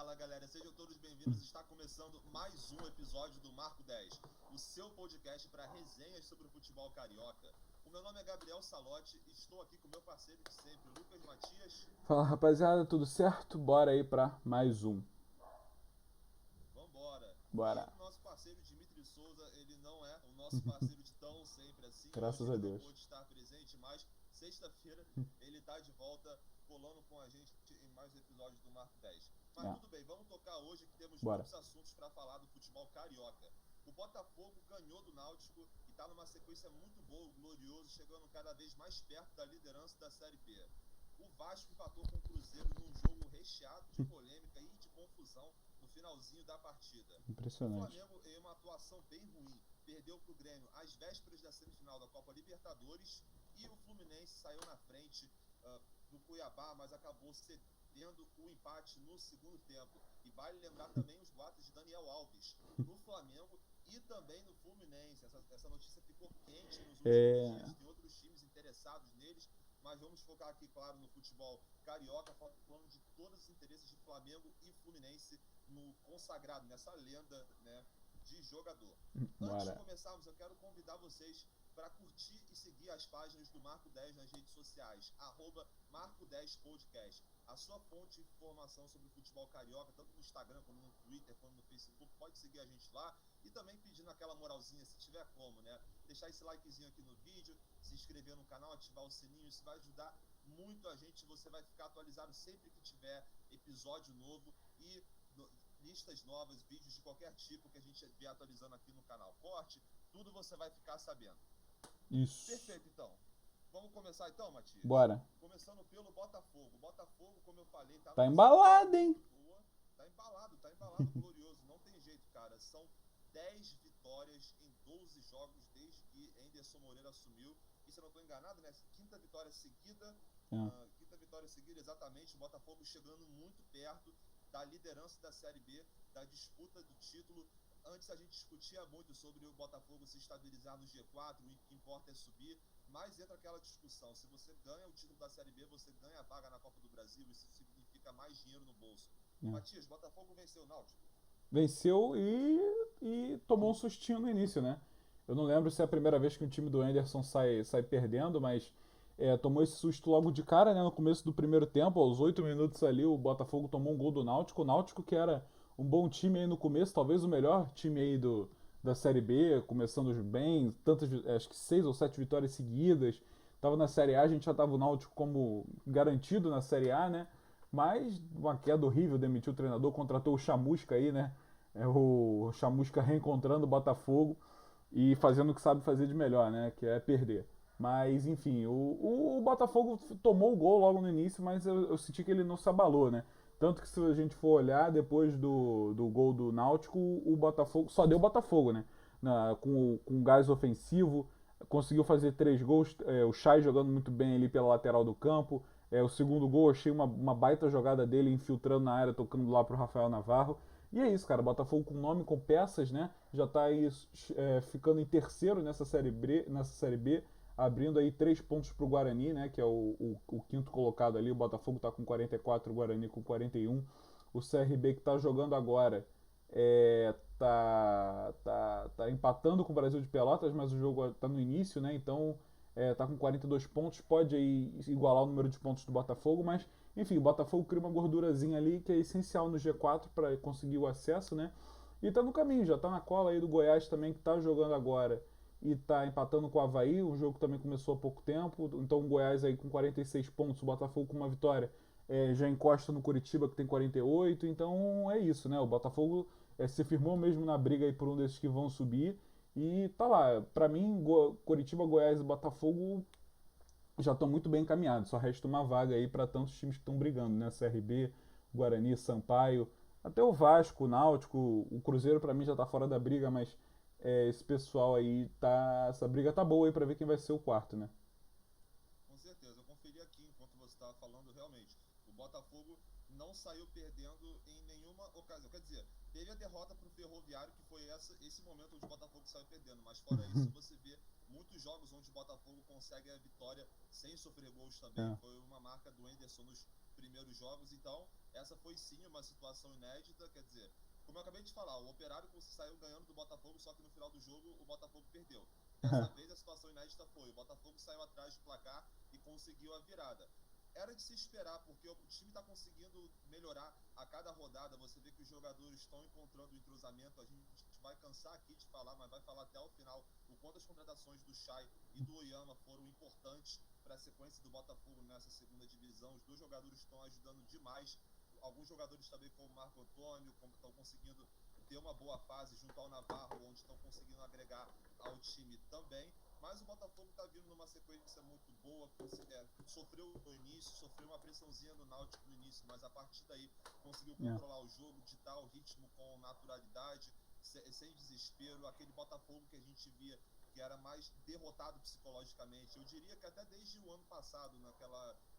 Fala galera, sejam todos bem-vindos. Está começando mais um episódio do Marco 10, o seu podcast para resenhas sobre o futebol carioca. O meu nome é Gabriel Salotti e estou aqui com meu parceiro de sempre, Lucas Matias. Fala rapaziada, tudo certo? Bora aí pra mais um. Vambora! E Bora. nosso parceiro Dimitri Souza, ele não é o nosso parceiro de tão sempre assim. Hoje Graças a ele não Deus. pôde estar presente, mas sexta-feira ele está de volta colando com a gente em mais episódios do Marco 10. Mas É. tudo bem, vamos tocar hoje que temos Bora. muitos assuntos para falar do futebol carioca. O Botafogo ganhou do Náutico e está numa sequência muito boa, glorioso, chegando cada vez mais perto da liderança da Série B. O Vasco empatou com o Cruzeiro num jogo recheado de polêmica e de confusão no finalzinho da partida. O Impressionante. Flamengo, em uma atuação bem ruim, perdeu para o Grêmio às vésperas da semifinal da Copa Libertadores e o Fluminense saiu na frente do Cuiabá, mas acabou cedendo o empate no segundo tempo. E vale lembrar também os boatos de Daniel Alves no Flamengo e também no Fluminense. Essa notícia ficou quente nos últimos dias, tem outros times interessados neles, mas vamos focar aqui, claro, no futebol carioca, falando de todos os interesses de Flamengo e Fluminense no consagrado, nessa lenda, né, de jogador. Antes de Bora. começarmos, eu quero convidar vocês para curtir e seguir as páginas do Marco 10 nas redes sociais, @Marco10Podcast. A sua fonte de informação sobre o futebol carioca, tanto no Instagram, como no Twitter, como no Facebook, pode seguir a gente lá. E também pedindo aquela moralzinha, se tiver como, né? Deixar esse likezinho aqui no vídeo, se inscrever no canal, ativar o sininho, isso vai ajudar muito a gente. Você vai ficar atualizado sempre que tiver episódio novo e listas novas, vídeos de qualquer tipo que a gente vier atualizando aqui no canal. Corte, tudo você vai ficar sabendo. Isso. Perfeito, então. Vamos começar então, Matias? Bora. Começando pelo Botafogo. Botafogo, como eu falei, Tá embalado, hein? boa. Tá embalado, glorioso. Não tem jeito, cara. São 10 vitórias em 12 jogos desde que Anderson Moreira assumiu. E se eu não estou enganado, né? Quinta vitória seguida, exatamente. O Botafogo chegando muito perto da liderança da Série B, da disputa do título. Antes a gente discutia muito sobre o Botafogo se estabilizar no G4, o que importa é subir, mas entra aquela discussão, se você ganha o título da Série B, você ganha a vaga na Copa do Brasil, isso significa mais dinheiro no bolso. Matias, Botafogo venceu o Náutico? Venceu e tomou um sustinho no início, né? Eu não lembro se é a primeira vez que um time do Anderson sai perdendo, mas tomou esse susto logo de cara, né? No começo do primeiro tempo, aos 8 minutos ali, o Botafogo tomou um gol do Náutico. O Náutico que era um bom time aí no começo, talvez o melhor time aí da Série B, começando bem, acho que 6 ou 7 vitórias seguidas. Tava na Série A, a gente já tava o Náutico como garantido na Série A, né? Mas uma queda horrível, demitiu o treinador, contratou o Chamusca aí, né? O Chamusca reencontrando o Botafogo e fazendo o que sabe fazer de melhor, né? Que é perder. Mas, enfim, o Botafogo tomou o gol logo no início, mas eu senti que ele não se abalou, né? Tanto que se a gente for olhar, depois do gol do Náutico, o Botafogo só deu Botafogo, né? Com gás ofensivo, conseguiu fazer 3 gols, o Chay jogando muito bem ali pela lateral do campo. O segundo gol, achei uma baita jogada dele infiltrando na área, tocando lá pro Rafael Navarro. E é isso, cara. Botafogo com nome, com peças, né? Já tá aí ficando em terceiro nessa Série B, abrindo aí 3 pontos pro Guarani, né? Que é o quinto colocado ali. O Botafogo tá com 44, o Guarani com 41. O CRB que tá jogando agora tá empatando com o Brasil de Pelotas, mas o jogo tá no início, né? Então tá com 42 pontos, pode aí igualar o número de pontos do Botafogo, mas enfim, o Botafogo cria uma gordurazinha ali que é essencial no G4 para conseguir o acesso, né? E tá no caminho, já tá na cola aí do Goiás também, que tá jogando agora e tá empatando com o Avaí. O jogo também começou há pouco tempo, então o Goiás aí com 46 pontos, o Botafogo com uma vitória já encosta no Curitiba que tem 48. Então é isso, né? O Botafogo se firmou mesmo na briga aí por um desses que vão subir e tá lá. Pra mim, Curitiba, Goiás e Botafogo já estão muito bem encaminhados. Só resta uma vaga aí para tantos times que estão brigando, né? CRB, Guarani, Sampaio, até o Vasco, o Náutico, o Cruzeiro para mim já tá fora da briga, mas esse pessoal aí tá, essa briga tá boa aí para ver quem vai ser o quarto, né? Com certeza, eu conferi aqui enquanto você estava falando, realmente. O Botafogo não saiu perdendo em nenhuma ocasião. Quer dizer, teve a derrota para o Ferroviário, que foi esse momento onde o Botafogo saiu perdendo. Mas fora isso, você vê muitos jogos onde o Botafogo consegue a vitória sem sofrer gols também. Foi uma marca do Anderson nos primeiros jogos. Então, essa foi sim uma situação inédita, quer dizer, como eu acabei de falar, o Operário saiu ganhando do Botafogo, só que no final do jogo o Botafogo perdeu. Dessa vez a situação inédita foi, o Botafogo saiu atrás do placar e conseguiu a virada. Era de se esperar, porque o time está conseguindo melhorar a cada rodada. Você vê que os jogadores estão encontrando o entrosamento. A gente vai cansar aqui de falar, mas vai falar até o final o quanto as contratações do Chay e do Oyama foram importantes para a sequência do Botafogo nessa segunda divisão. Os dois jogadores estão ajudando demais. Alguns jogadores também, como o Marco Antônio, estão conseguindo ter uma boa fase junto ao Navarro, onde estão conseguindo agregar ao time também. Mas o Botafogo está vindo numa sequência muito boa, sofreu no início, sofreu uma pressãozinha no Náutico no início, mas a partir daí conseguiu controlar o jogo, ditar o ritmo com naturalidade, sem desespero. Aquele Botafogo que a gente via que era mais derrotado psicologicamente. Eu diria que até desde o ano passado,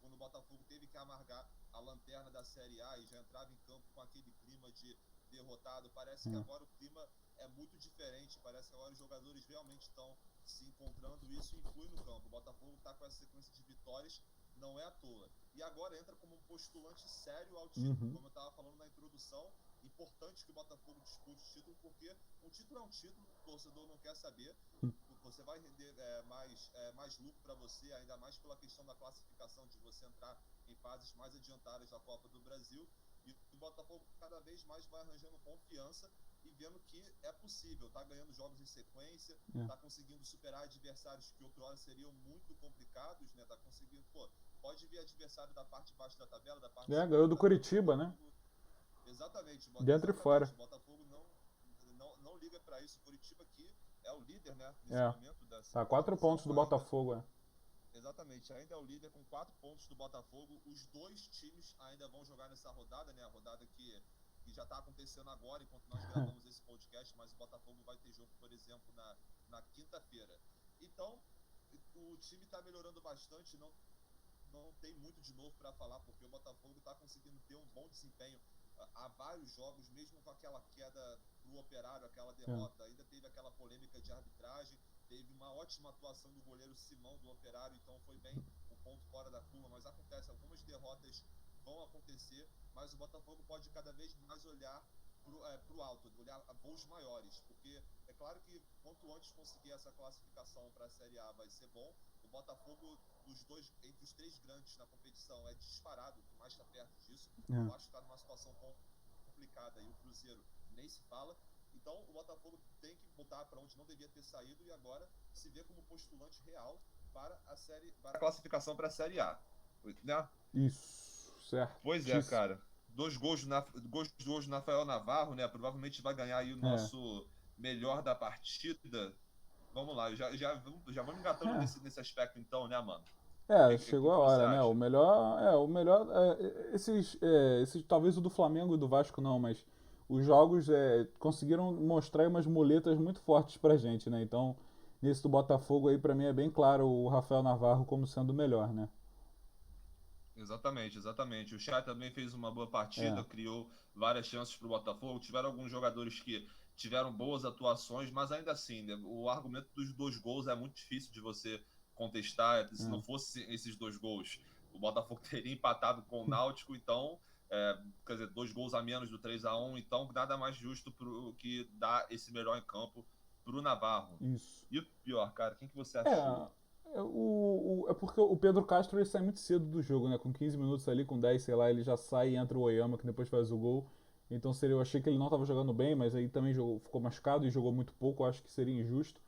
quando o Botafogo teve que amargar a lanterna da Série A e já entrava em campo com aquele clima de derrotado, parece que agora o clima é muito diferente, parece que agora os jogadores realmente estão se encontrando, e isso influi no campo. O Botafogo está com essa sequência de vitórias, não é à toa. E agora entra como um postulante sério ao título, como eu estava falando na introdução. Importante que o Botafogo dispute o título, porque um título é um título, o torcedor não quer saber, você vai render mais lucro para você, ainda mais pela questão da classificação, de você entrar em fases mais adiantadas da Copa do Brasil, e o Botafogo cada vez mais vai arranjando confiança e vendo que é possível, tá ganhando jogos em sequência, tá conseguindo superar adversários que outrora seriam muito complicados, né? Tá conseguindo, pode vir adversário da parte de baixo da tabela, da parte ganhou do Curitiba, né? Exatamente. Dentro e fora. O Botafogo não liga para isso. O Curitiba aqui é o líder, né? Nesse momento. Tá 4 pontos do Botafogo, Exatamente, ainda é o líder com 4 pontos do Botafogo. Os dois times ainda vão jogar nessa rodada, né? A rodada que já está acontecendo agora, enquanto nós gravamos esse podcast, mas o Botafogo vai ter jogo, por exemplo, na quinta-feira. Então, o time está melhorando bastante, não tem muito de novo para falar, porque o Botafogo está conseguindo ter um bom desempenho há vários jogos, mesmo com aquela queda do Operário, aquela derrota. Ainda teve aquela polêmica de arbitragem, teve uma ótima atuação do goleiro Simão do Operário, então foi bem um ponto fora da curva, mas acontece, algumas derrotas vão acontecer, mas o Botafogo pode cada vez mais olhar para o alto, olhar a voos maiores, porque é claro que quanto antes conseguir essa classificação para a Série A vai ser bom. O Botafogo, entre os 3 grandes na competição, é disparado, que mais está perto disso. Eu acho que está numa situação complicada, e o Cruzeiro nem se fala. Então o Botafogo tem que voltar para onde não devia ter saído, e agora se vê como postulante real para a classificação para a Série A, né? Isso, certo. Pois é, cara. 2 gols do Rafael Navarro, né? Provavelmente vai ganhar aí o nosso melhor da partida. Vamos lá, já vamos engatando nesse aspecto então, né, mano? Chegou a hora, né? O melhor, esses talvez o do Flamengo e do Vasco não, mas os jogos conseguiram mostrar umas muletas muito fortes pra gente, né? Então, nesse do Botafogo aí, pra mim é bem claro o Rafael Navarro como sendo o melhor, né? Exatamente. O Chay também fez uma boa partida, criou várias chances para o Botafogo. Tiveram alguns jogadores que tiveram boas atuações, mas ainda assim, né, o argumento dos 2 gols é muito difícil de você contestar. Se não fosse esses 2 gols, o Botafogo teria empatado com o Náutico, então, quer dizer, 2 gols a menos do 3-1, então nada mais justo que dar esse melhor em campo para o Navarro. Isso. E o pior, cara, quem que você achou? É porque o Pedro Castro ele sai muito cedo do jogo, né? Com 15 minutos ali, com 10, sei lá, ele já sai e entra o Oyama, que depois faz o gol. Então eu achei que ele não estava jogando bem, mas aí também ficou machucado e jogou muito pouco, eu acho que seria injusto.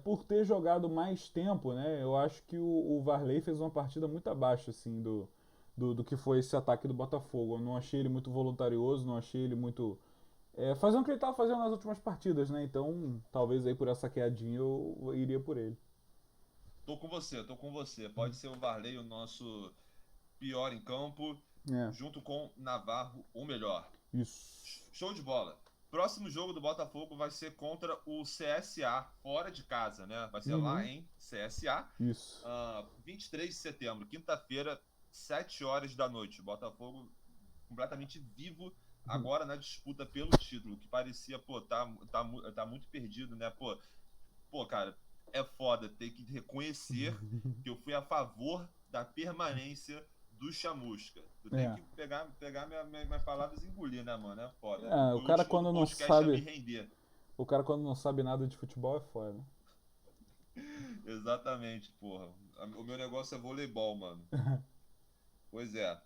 Por ter jogado mais tempo, né? Eu acho que o Varley fez uma partida muito abaixo, assim, do que foi esse ataque do Botafogo. Eu não achei ele muito voluntarioso, não achei ele muito... fazendo o que ele estava fazendo nas últimas partidas, né? Então, talvez aí por essa quedinha eu iria por ele. Tô com você. Pode ser o Varley o nosso pior em campo, junto com Navarro, o melhor. Isso. Show de bola. Próximo jogo do Botafogo vai ser contra o CSA, fora de casa, né? Vai ser lá em CSA. Isso. 23 de setembro, quinta-feira, 7 horas da noite. O Botafogo completamente vivo agora na disputa pelo título, que parecia, tá muito perdido, né? Cara, é foda ter que reconhecer que eu fui a favor da permanência do Chamusca. Tu tem É. que pegar minhas palavras e engolir, né, mano? É foda. É, o Foi o cara último do quando não podcast a me sabe. render. O cara quando não sabe nada de futebol é foda. Exatamente, porra. O meu negócio é voleibol, mano. Pois é.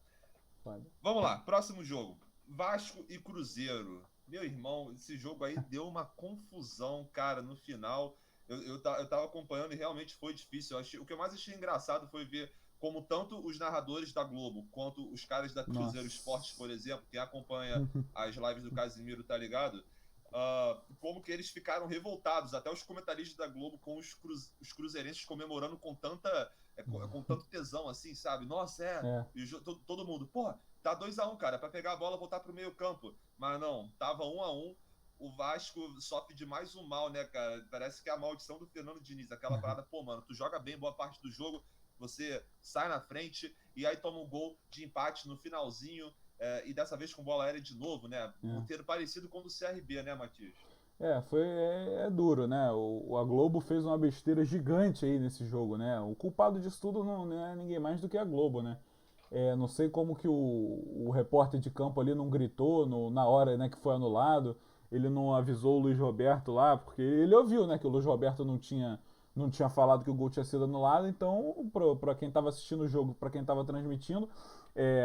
Foda. Vamos lá, próximo jogo. Vasco e Cruzeiro. Meu irmão, esse jogo aí deu uma confusão, cara, no final. Eu tava acompanhando e realmente foi difícil. O que eu mais achei engraçado foi ver como tanto os narradores da Globo quanto os caras da Cruzeiro Esportes, Nossa. por exemplo, quem acompanha as lives do Casimiro, tá ligado? Como que eles ficaram revoltados, até os comentaristas da Globo com os cruzeirenses comemorando com tanto tesão, assim, sabe? Nossa, É. e todo mundo, pô, tá 2-1, cara, pra pegar a bola e voltar pro meio campo. Mas não, tava 1-1. O Vasco sofre de mais um mal, né, cara? Parece que é a maldição do Fernando Diniz, aquela parada, pô, mano, tu joga bem boa parte do jogo, você sai na frente e aí toma um gol de empate no finalzinho, e dessa vez com bola aérea de novo, né? Um É. roteiro parecido com o do CRB, né, Matias? É duro, né? A Globo fez uma besteira gigante aí nesse jogo, né? O culpado disso tudo não é ninguém mais do que a Globo, né? Não sei como que o repórter de campo ali não gritou na hora, né, que foi anulado. Ele não avisou o Luiz Roberto lá, porque ele ouviu, né, que o Luiz Roberto não tinha falado que o gol tinha sido anulado. Então, para quem estava assistindo o jogo, para quem estava transmitindo,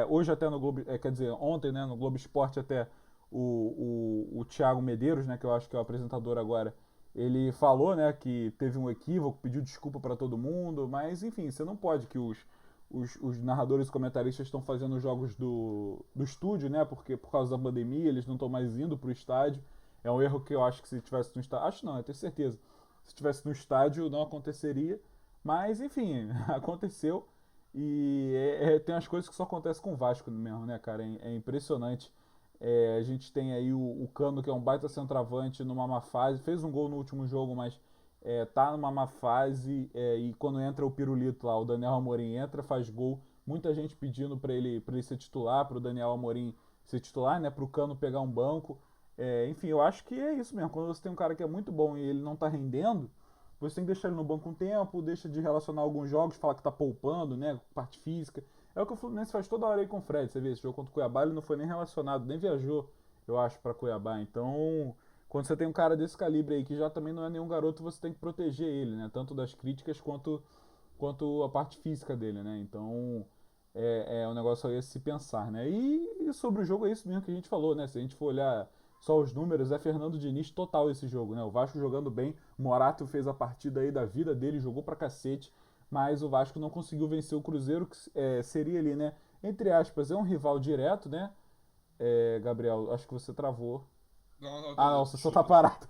hoje até no Globo, quer dizer, ontem, né, no Globo Esporte até o Thiago Medeiros, né, que eu acho que é o apresentador agora, ele falou, né, que teve um equívoco, pediu desculpa para todo mundo, mas enfim, você não pode que os narradores e comentaristas estão fazendo jogos do estúdio, né? Porque por causa da pandemia eles não estão mais indo pro estádio. É um erro que eu acho que se tivesse no estádio. Acho não, eu tenho certeza. Se tivesse no estádio não aconteceria. Mas enfim, aconteceu. E tem umas coisas que só acontecem com o Vasco mesmo, né, cara? É impressionante. A gente tem aí o Cano, que é um baita centroavante numa má fase. Fez um gol no último jogo, mas tá numa má fase, e quando entra o Pirulito lá, o Daniel Amorim entra, faz gol, muita gente pedindo pra ele ser titular, pro Daniel Amorim ser titular, né, pro Cano pegar um banco. Enfim, eu acho que é isso mesmo, quando você tem um cara que é muito bom e ele não tá rendendo, você tem que deixar ele no banco um tempo, deixa de relacionar alguns jogos, fala que tá poupando, né, parte física. É o que o Fluminense faz toda hora aí com o Fred, você vê, esse jogo contra o Cuiabá ele não foi nem relacionado, nem viajou, eu acho, pra Cuiabá, então quando você tem um cara desse calibre aí, que já também não é nenhum garoto, você tem que proteger ele, né? Tanto das críticas quanto a parte física dele, né? Então um negócio aí a se pensar, né? E sobre o jogo é isso mesmo que a gente falou, né? Se a gente for olhar só os números, é Fernando Diniz total esse jogo, né? O Vasco jogando bem, Morato fez a partida aí da vida dele, jogou pra cacete, mas o Vasco não conseguiu vencer o Cruzeiro, que seria ali, né? Entre aspas, é um rival direto, né? Gabriel, acho que você travou. Não, Ah, não, você só tá desculpa. parado.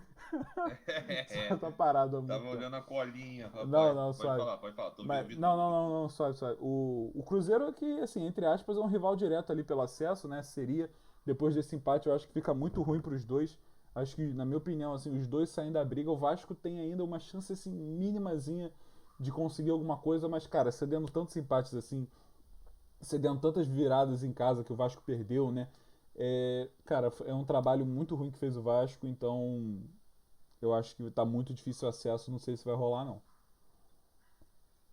Só É, tá parado há muito tava tempo. olhando a colinha, Não, rapaz. não, suave. Pode falar. Tô Mas, ouvi não, tudo, não, ouvi não, tudo. não, suave, suave. O Cruzeiro é que, assim, entre aspas, é um rival direto ali pelo acesso, né? Seria, depois desse empate, eu acho que fica muito ruim pros dois. Acho que, na minha opinião, assim, os dois saindo da briga, o Vasco tem ainda uma chance, assim, minimazinha de conseguir alguma coisa, mas, cara, cedendo tantos empates, assim, cedendo tantas viradas em casa que o Vasco perdeu, né? Cara, é um trabalho muito ruim que fez o Vasco, então eu acho que tá muito difícil o acesso, não sei se vai rolar, não.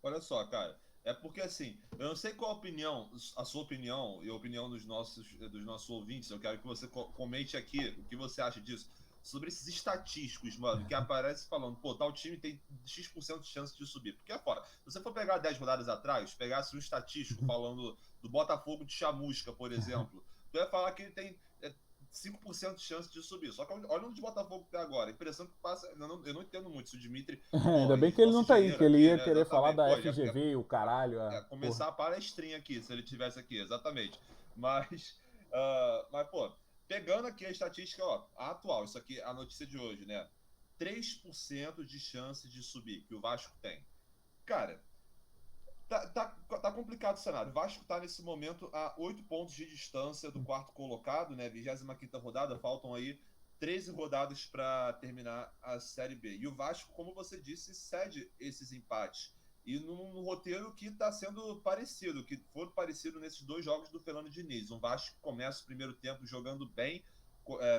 Olha só, cara. É porque assim, eu não sei qual a opinião, a sua opinião e a opinião dos nossos ouvintes. Eu quero que você comente aqui o que você acha disso. Sobre esses estatísticos, mano, que aparece falando, pô, tal time tem X% de chance de subir. Porque é fora. Se você for pegar 10 rodadas atrás, pegasse um estatístico falando do Botafogo de Chamusca, por exemplo, tu ia falar que ele tem 5% de chance de subir. Só que olha onde o Botafogo tá agora. A impressão que passa. Eu não entendo muito se o Dimitri. Ainda Pô, bem e que ele não nosso tá aí, que engenheiro ele aqui, ia né? querer falar Exatamente. da Pô, FGV e o caralho, porra. começar a palestrinha aqui, se ele tivesse aqui, exatamente. Mas, pô, pegando aqui a estatística, ó, a atual, isso aqui, a notícia de hoje, né? 3% de chance de subir, que o Vasco tem. Cara, tá complicado o cenário. O Vasco tá nesse momento a 8 pontos de distância do quarto colocado, né? 25ª rodada, faltam aí 13 rodadas para terminar a Série B. E o Vasco, como você disse, cede esses empates. E num roteiro que está sendo parecido, que for parecido nesses dois jogos do Fernando Diniz. O Vasco começa o primeiro tempo jogando bem,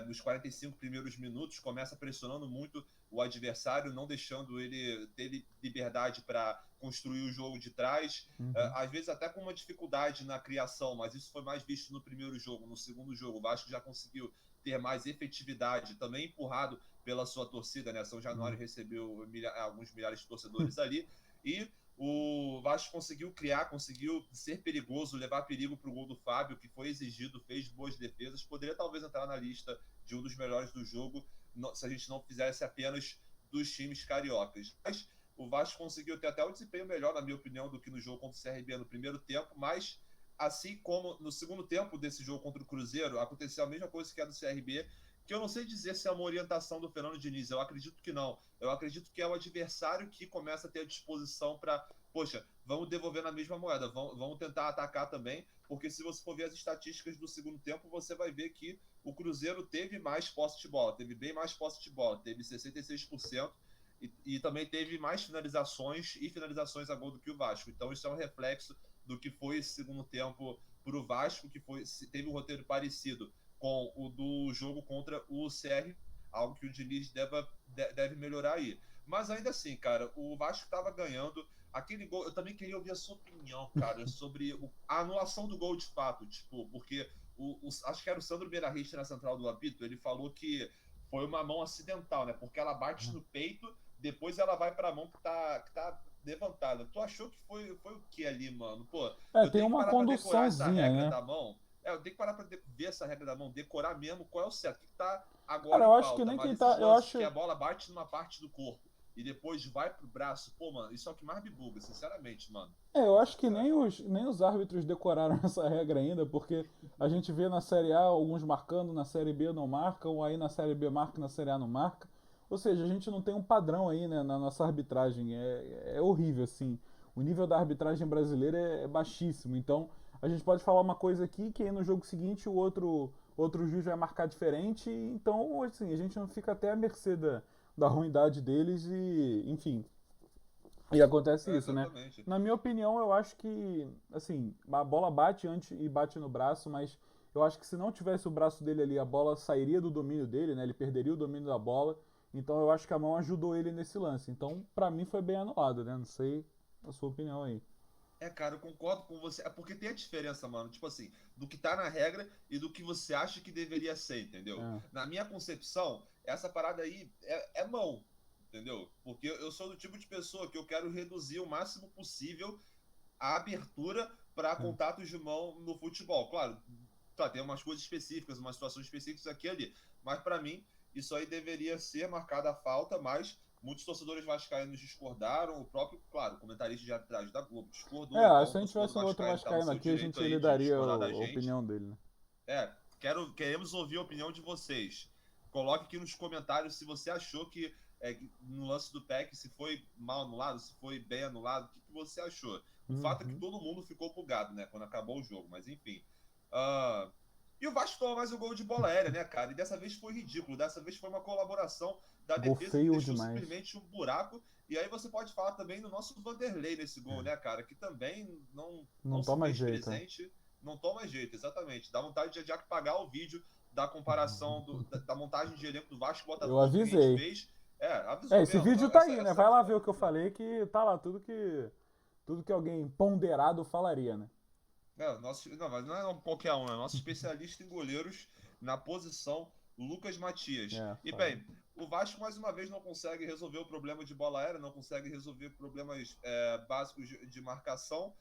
nos 45 primeiros minutos, começa pressionando muito o adversário, não deixando ele ter liberdade para construir o jogo de trás, às vezes até com uma dificuldade na criação, mas isso foi mais visto no primeiro jogo. No segundo jogo, o Vasco já conseguiu ter mais efetividade, também empurrado pela sua torcida, né? São Januário recebeu alguns milhares de torcedores ali, e o Vasco conseguiu criar, conseguiu ser perigoso, levar perigo para o gol do Fábio, que foi exigido, fez boas defesas, poderia talvez entrar na lista de um dos melhores do jogo, se a gente não fizesse apenas dos times cariocas. Mas o Vasco conseguiu ter até um desempenho melhor, na minha opinião, do que no jogo contra o CRB no primeiro tempo, mas assim como no segundo tempo desse jogo contra o Cruzeiro, aconteceu a mesma coisa que a do CRB, que eu não sei dizer se é uma orientação do Fernando Diniz, eu acredito que não. Eu acredito que é o adversário que começa a ter a disposição para, poxa, vamos devolver na mesma moeda, vamos tentar atacar também, porque se você for ver as estatísticas do segundo tempo, você vai ver que o Cruzeiro teve mais posse de bola, teve bem mais posse de bola, teve 66%, e também teve mais finalizações e finalizações a gol do que o Vasco. Então isso é um reflexo do que foi esse segundo tempo para o Vasco, que teve um roteiro parecido com o do jogo contra o CR, algo que o Diniz deve melhorar aí. Mas ainda assim, cara, o Vasco estava ganhando. Aquele gol, eu também queria ouvir a sua opinião, cara, sobre a anulação do gol de fato, tipo, porque acho que era o Sandro Beirarriste na central do apito, ele falou que foi uma mão acidental, né? Porque ela bate no peito, depois ela vai para a mão que tá levantada. Tu achou que foi o que ali, mano? Pô, eu Tem tenho que uma parar para decorar essa conduçãozinha, regra né? da mão. Eu tenho que parar para ver essa regra da mão, decorar mesmo qual é o certo, o que tá agora Cara, eu em acho que pauta. nem Mas quem esses tá. Eu lances que acho. a bola bate numa parte do corpo e depois vai pro braço, pô, mano, isso é o que mais me buga, sinceramente, mano. Eu Não sei acho o que que você acha. nem os árbitros decoraram essa regra ainda, porque a gente vê na Série A alguns marcando, na Série B não marcam, aí na Série B marca, na Série A não marca. Ou seja, a gente não tem um padrão aí, né, na nossa arbitragem. É horrível, assim. O nível da arbitragem brasileira é baixíssimo. Então, a gente pode falar uma coisa aqui que aí no jogo seguinte o outro juiz vai marcar diferente. Então, assim, a gente não fica até à mercê da ruindade deles e, enfim, e acontece isso, né? Exatamente. Na minha opinião, eu acho que, assim, a bola bate antes e bate no braço, mas eu acho que se não tivesse o braço dele ali, a bola sairia do domínio dele, né? Ele perderia o domínio da bola. Então eu acho que a mão ajudou ele nesse lance. Então, pra mim foi bem anulado, né? Não sei a sua opinião aí. Cara, eu concordo com você. É porque tem a diferença, mano, tipo assim, do que tá na regra e do que você acha que deveria ser, entendeu? É. Na minha concepção, essa parada aí é mão, entendeu? Porque eu sou do tipo de pessoa que eu quero reduzir o máximo possível a abertura para É. contatos de mão no futebol. Claro, tá, tem umas coisas específicas, umas situações específicas aqui e ali, mas para mim isso aí deveria ser marcada a falta, mas muitos torcedores vascaínos discordaram, o próprio, claro, comentarista de arbitragem da Globo discordou, então Se o a gente torcedor tivesse um outro vascaíno está no vascaíno seu aqui, a direito gente lhe aí de daria discordar da a gente. opinião dele, né? Queremos ouvir a opinião de vocês. Coloque aqui nos comentários se você achou que no lance do PEC, se foi mal anulado, se foi bem anulado, o que você achou? O fato é que todo mundo ficou bugado, né, quando acabou o jogo, mas enfim. E o Vasco tomou mais um gol de bola aérea, né, cara? E dessa vez foi ridículo, dessa vez foi uma colaboração da Gol defesa que feio deixou demais. simplesmente um buraco. E aí você pode falar também do nosso Vanderlei nesse gol, né, cara? Que também Não não se toma fez jeito, né? presente, não toma jeito, exatamente. Dá vontade de apagar o vídeo da comparação da montagem de elenco do Vasco e Eu Botafogo que a gente avisei. fez. Avisou Esse mesmo. vídeo tá aí, né? Vai lá ver o que eu falei, que tá lá tudo que alguém ponderado falaria, né? Não, mas não é qualquer um, é nosso especialista em goleiros na posição, Lucas Matias. E Fala. bem, o Vasco mais uma vez não consegue resolver o problema de bola aérea, não consegue resolver problemas básicos de marcação.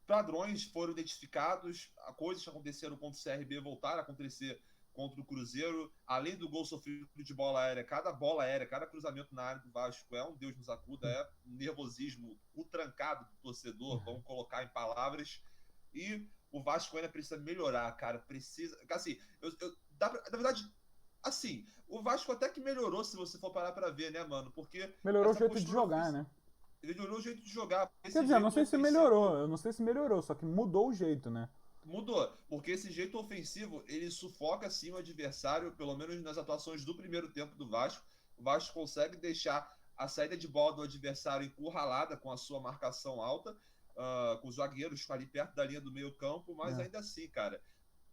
Padrões foram identificados, coisas que aconteceram contra o CRB voltaram a acontecer contra o Cruzeiro, além do gol sofrido de bola aérea, cada cruzamento na área do Vasco é um Deus nos acuda, é um nervosismo, o trancado do torcedor, vamos colocar em palavras, e o Vasco ainda precisa melhorar, cara, precisa, assim, na verdade, assim, o Vasco até que melhorou se você for parar pra ver, né, mano, porque Melhorou o essa jeito de postura jogar, né? ele melhorou o jeito de jogar, Quer esse dizer, eu não jeito sei se melhorou, ofensivo eu não sei se melhorou, só que mudou o jeito, né? mudou, porque esse jeito ofensivo, ele sufoca sim o adversário, pelo menos nas atuações do primeiro tempo do Vasco. O Vasco consegue deixar a saída de bola do adversário encurralada com a sua marcação alta, com os zagueiros ali perto da linha do meio campo, mas ainda assim, cara,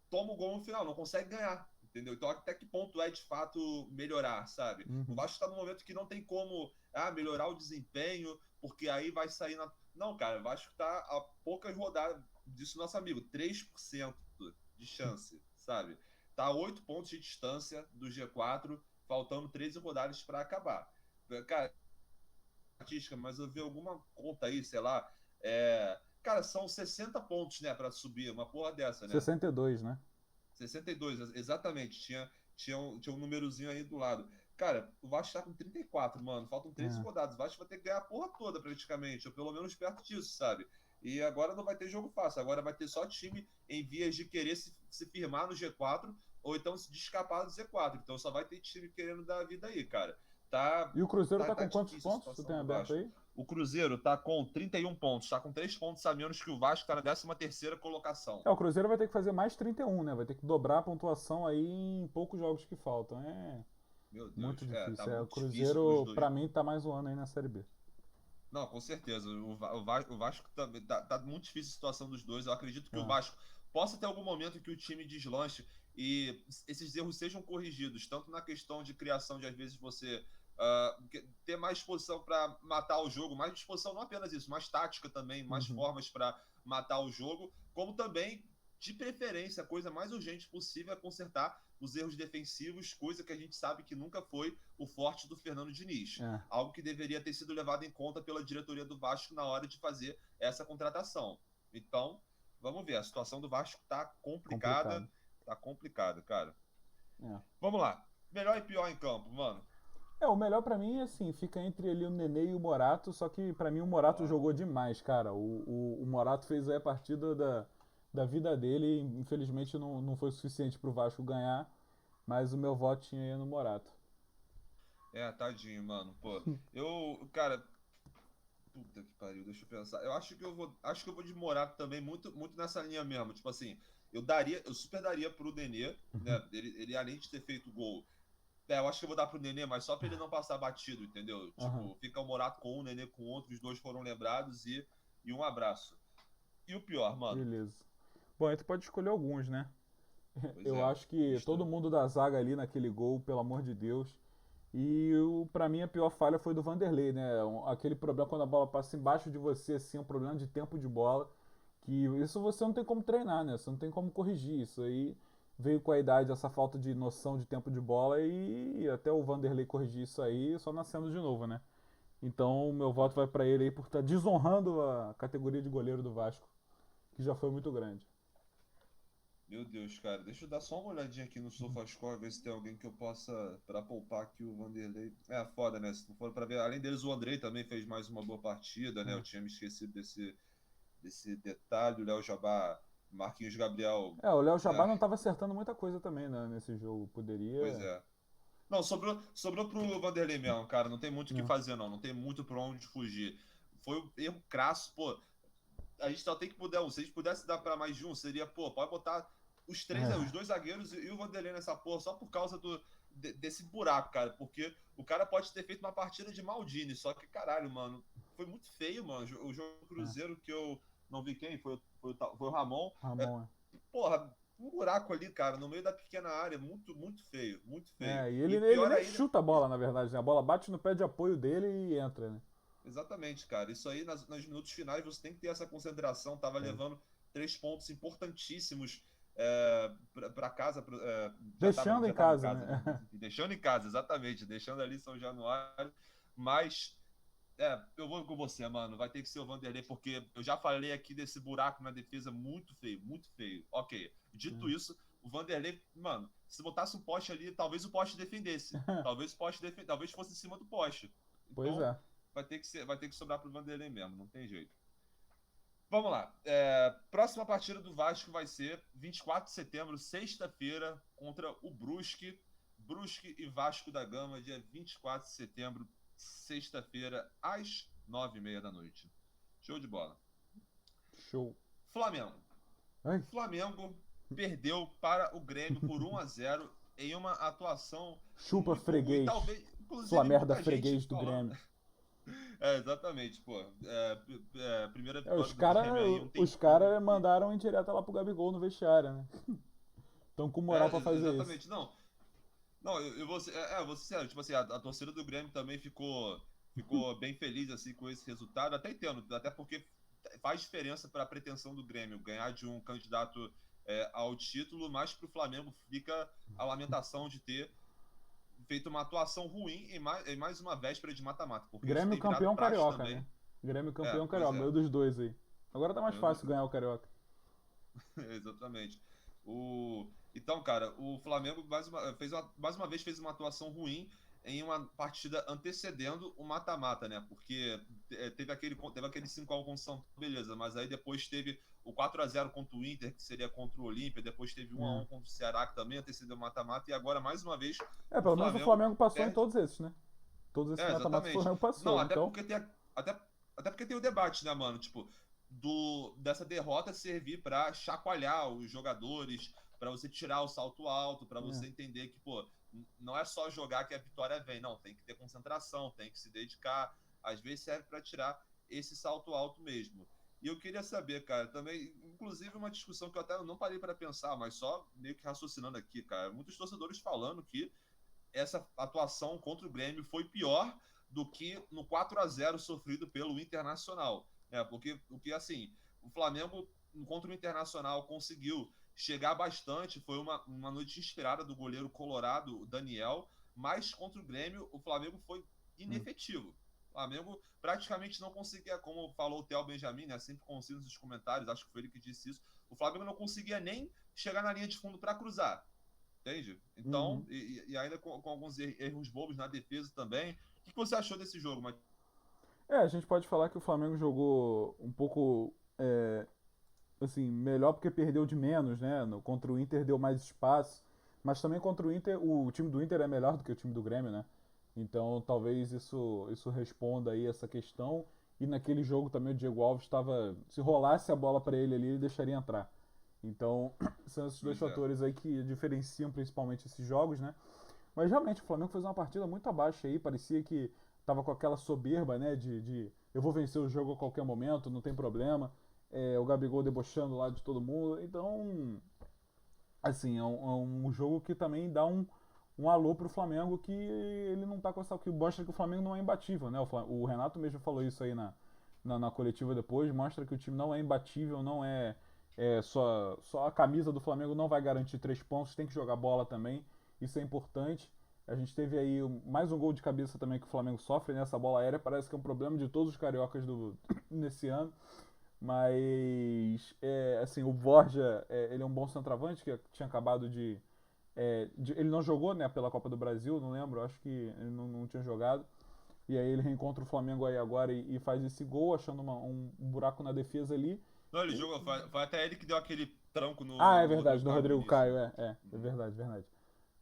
toma o gol no final, não consegue ganhar. entendeu? Então até que ponto é de fato melhorar, sabe? O Uhum. Vasco tá num momento que não tem como melhorar o desempenho, porque aí vai sair na... Não, cara, o Vasco tá a poucas rodadas disso, nosso amigo, 3% de chance, sabe? Tá a 8 pontos de distância do G4, faltando 13 rodadas para acabar. Cara, estatística, mas eu vi alguma conta aí, sei lá, cara, são 60 pontos, né, para subir, uma porra dessa, né? 62, né? 62, exatamente. Tinha um númerozinho aí do lado. Cara, o Vasco tá com 34, mano. Faltam 13 É. rodadas. O Vasco vai ter que ganhar a porra toda, praticamente. Ou pelo menos perto disso, sabe? E agora não vai ter jogo fácil. Agora vai ter só time em vias de querer se firmar no G4 ou então se escapar do Z4. Então só vai ter time querendo dar a vida aí, cara. Tá, E o Cruzeiro tá, tá tá com quantos difícil a pontos? Tu situação tem do aberto Vasco. aí? O Cruzeiro tá com 31 pontos. Tá com 3 pontos a menos que o Vasco, tá na 13ª colocação. O Cruzeiro vai ter que fazer mais 31, né? Vai ter que dobrar a pontuação aí em poucos jogos que faltam. É Meu muito Deus, tá difícil. O muito difícil pros Cruzeiro, dois. pra mim, tá mais um ano aí na Série B. Não, com certeza. O Vasco também tá muito difícil a situação dos dois. Eu acredito que o É. Vasco possa ter algum momento que o time deslanche e esses erros sejam corrigidos, tanto na questão de criação, de às vezes você ter mais disposição para matar o jogo, mais disposição, não apenas isso, mais tática também, mais Uhum. formas para matar o jogo, como também, de preferência, a coisa mais urgente possível é consertar os erros defensivos, coisa que a gente sabe que nunca foi o forte do Fernando Diniz. É. Algo que deveria ter sido levado em conta pela diretoria do Vasco na hora de fazer essa contratação. Então, vamos ver, a situação do Vasco Complicado. tá complicada, cara. É. Vamos lá. Melhor e pior em campo, mano. O melhor pra mim, assim, fica entre ali o Nenê e o Morato, só que pra mim o Morato Ó, jogou demais, cara. O Morato fez aí a partida da vida dele e infelizmente não foi suficiente pro Vasco ganhar, mas o meu voto tinha aí no Morato. tadinho, mano. Pô, cara, puta que pariu, deixa eu pensar. Eu acho que eu vou de Morato também muito, muito nessa linha mesmo. Tipo assim, eu super daria pro Nenê, né? Ele além de ter feito gol, eu acho que eu vou dar pro Nenê, mas só pra ele não passar batido, entendeu? Aham, Tipo, fica o Morato com um, o Nenê com outro, os dois foram lembrados e um abraço. E o pior, mano? beleza. Bom, aí tu pode escolher alguns, né? Pois Eu é, acho que lista. todo mundo da zaga ali naquele gol, pelo amor de Deus. E pra mim a pior falha foi do Vanderlei, né? Aquele problema quando a bola passa embaixo de você, assim, um problema de tempo de bola. Que isso você não tem como treinar, né? Você não tem como corrigir. Isso aí veio com a idade, essa falta de noção de tempo de bola e até o Vanderlei corrigir isso aí, só nascendo de novo, né? Então o meu voto vai pra ele aí por estar desonrando a categoria de goleiro do Vasco, que já foi muito grande. Meu Deus, cara. Deixa eu dar só uma olhadinha aqui no SofaScore, ver se tem alguém que eu possa, pra poupar aqui o Vanderlei. É foda, né? Se não for pra ver. Além deles, o Andrei também fez mais uma boa partida, né? Eu tinha me esquecido desse detalhe. O Léo Jabá, Marquinhos Gabriel, O Léo Jabá né? não estava acertando muita coisa também, né, nesse jogo. Pois Poderia. é. Não, sobrou pro Vanderlei mesmo, cara. Não tem muito o que Né? fazer, não. Não tem muito pra onde fugir. Foi um erro crasso, pô. A gente só tem que mudar um. Se a gente pudesse dar pra mais de um, seria, pô, pode botar os três, os É, dois zagueiros e o Vanderlei nessa porra, só por causa desse buraco, cara. Porque o cara pode ter feito uma partida de Maldini, só que, caralho, mano, foi muito feio, mano. O jogo do é. Cruzeiro que eu não vi quem, foi o Ramon. Ramon. Porra, um buraco ali, cara, no meio da pequena área, muito, muito feio, muito feio. E E ele pior nem ainda, chuta a bola, na verdade, né? A bola bate no pé de apoio dele e entra, né? exatamente, cara. Isso aí, nos minutos finais, você tem que ter essa concentração. Tava Tem. levando 3 pontos importantíssimos para casa. Deixando Já em tava em casa, casa, né? né? Mas, enfim, deixando em casa, exatamente. Deixando ali São Januário. Mas, eu vou com você, mano. Vai ter que ser o Vanderlei, porque eu já falei aqui desse buraco na defesa muito feio, muito feio. Ok. Dito isso, o Vanderlei, mano, se botasse um poste ali, talvez o poste defendesse. Talvez fosse em cima do poste. Pois Então, é. vai ter que sobrar pro Vanderlei mesmo, não tem jeito. Vamos lá. Próxima partida do Vasco vai ser 24 de setembro, sexta-feira, contra o Brusque. Brusque e Vasco da Gama, dia 24 de setembro, sexta-feira, às 9h30 da noite. Show de bola. Show. Flamengo. Ai. Flamengo perdeu para o Grêmio por 1-0 em uma atuação Chupa muito ruim. freguês. Talvez, Sua inclusive, merda muita gente freguês do falando. Grêmio. Exatamente, pô. Primeira Os vitória do cara, Grêmio aí, um os tempinho. cara mandaram em direto lá pro Gabigol no vestiário, né? estão com moral pra fazer isso. Exatamente. Não, eu vou ser sincero, tipo assim, a torcida do Grêmio também ficou bem feliz assim com esse resultado, até entendo, até porque faz diferença para a pretensão do Grêmio ganhar de um candidato ao título, mas para o Flamengo fica a lamentação de ter feito uma atuação ruim em mais uma véspera de mata-mata, porque isso Grêmio tem virado campeão praxe carioca, né? também. Grêmio campeão Pois carioca, é. ganhou dos dois aí. Agora tá mais Ganhou dos fácil dois. ganhar o carioca. Exatamente. Então, cara, o Flamengo mais uma vez fez uma atuação ruim em uma partida antecedendo o mata-mata, né? Porque teve aquele 5x1 com o São Paulo, beleza, mas aí depois teve o 4x0 contra o Inter, que seria contra o Olímpia, depois teve 1x1 contra o Ceará, que também antecedeu o mata-mata, e agora, mais uma vez, o Pelo menos o Flamengo Flamengo passou em perde. todos esses, né? Todos esses mata-matas o Exatamente. Flamengo Não, passou, então... até porque tem o debate, né, mano? Tipo, dessa derrota servir pra chacoalhar os jogadores, pra você tirar o salto alto, pra É. você entender que, pô, não é só jogar que a vitória vem, não, tem que ter concentração, tem que se dedicar. Às vezes serve pra tirar esse salto alto mesmo. E eu queria saber, cara, também, inclusive uma discussão que eu até não parei pra pensar, mas só meio que raciocinando aqui, cara. Muitos torcedores falando que essa atuação contra o Grêmio foi pior do que no 4x0 sofrido pelo Internacional. Porque assim, o Flamengo contra o Internacional conseguiu chegar bastante, foi uma noite inspirada do goleiro colorado, o Daniel, mas contra o Grêmio, o Flamengo foi inefetivo. O Flamengo praticamente não conseguia, como falou o Theo Benjamin, né, sempre consigo nos comentários, acho que foi ele que disse isso, o Flamengo não conseguia nem chegar na linha de fundo para cruzar. Entende? Então, Uhum. e ainda com alguns erros bobos na defesa também. O que você achou desse jogo, Matheus? A gente pode falar que o Flamengo jogou um pouco, assim, melhor porque perdeu de menos, né? Contra o Inter deu mais espaço, mas também contra o Inter, o time do Inter é melhor do que o time do Grêmio, né? Então talvez isso responda aí essa questão. E naquele jogo também o Diego Alves estava, se rolasse a bola para ele ali, ele deixaria entrar. Então são esses dois Pois é. fatores aí que diferenciam principalmente esses jogos, né? Mas realmente o Flamengo fez uma partida muito abaixo aí, parecia que tava com aquela soberba, né, de eu vou vencer o jogo a qualquer momento, não tem problema. O Gabigol debochando lá de todo mundo. Então, assim, é um jogo que também dá um alô pro Flamengo que ele não tá com essa. Que mostra que o Flamengo não é imbatível, né? O Renato mesmo falou isso aí na coletiva depois, mostra que o time não é imbatível, não só a camisa do Flamengo não vai garantir 3 pontos, tem que jogar bola também, isso é importante. A gente teve aí mais um gol de cabeça também que o Flamengo sofre nessa bola aérea, parece que é um problema de todos os cariocas nesse ano. Mas, assim, o Borja, ele é um bom centroavante que tinha acabado ele não jogou, né, pela Copa do Brasil, não lembro, acho que ele não tinha jogado. E aí ele reencontra o Flamengo aí agora e faz esse gol, achando um buraco na defesa ali. Não, ele jogou, foi até ele que deu aquele tranco Ah, é no verdade, Rodrigo do Caio no Rodrigo início, Caio, né? é Uhum. verdade, verdade.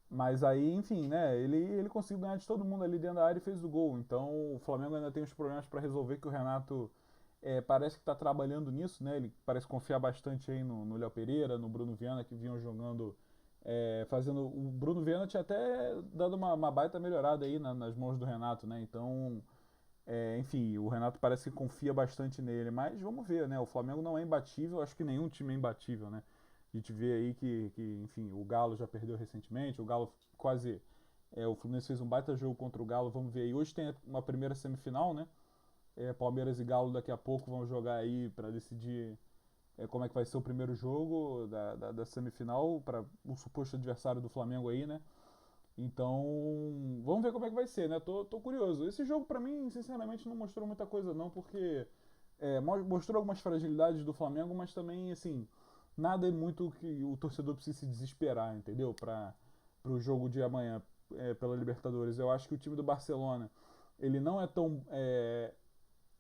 Mas aí, enfim, né, ele conseguiu ganhar de todo mundo ali dentro da área e fez o gol. Então o Flamengo ainda tem uns problemas para resolver que o Renato parece que está trabalhando nisso, né? Ele parece confiar bastante aí no Léo Pereira, no Bruno Viana, que vinham jogando, fazendo. O Bruno Viana tinha até dado uma baita melhorada aí nas mãos do Renato, né? Então, enfim, o Renato parece que confia bastante nele, mas vamos ver, né? O Flamengo não é imbatível, acho que nenhum time é imbatível, né? A gente vê aí que enfim, o Galo já perdeu recentemente, o Galo quase. O Fluminense fez um baita jogo contra o Galo, vamos ver aí. Hoje tem uma primeira semifinal, né? Palmeiras e Galo daqui a pouco vão jogar aí para decidir como é que vai ser o primeiro jogo da semifinal para o suposto adversário do Flamengo aí, né? Então, vamos ver como é que vai ser, né? Tô curioso. Esse jogo, pra mim, sinceramente, não mostrou muita coisa, não, porque mostrou algumas fragilidades do Flamengo, mas também, assim, nada é muito que o torcedor precisa se desesperar, entendeu? Para o jogo de amanhã pela Libertadores. Eu acho que o time do Barcelona, ele não é tão.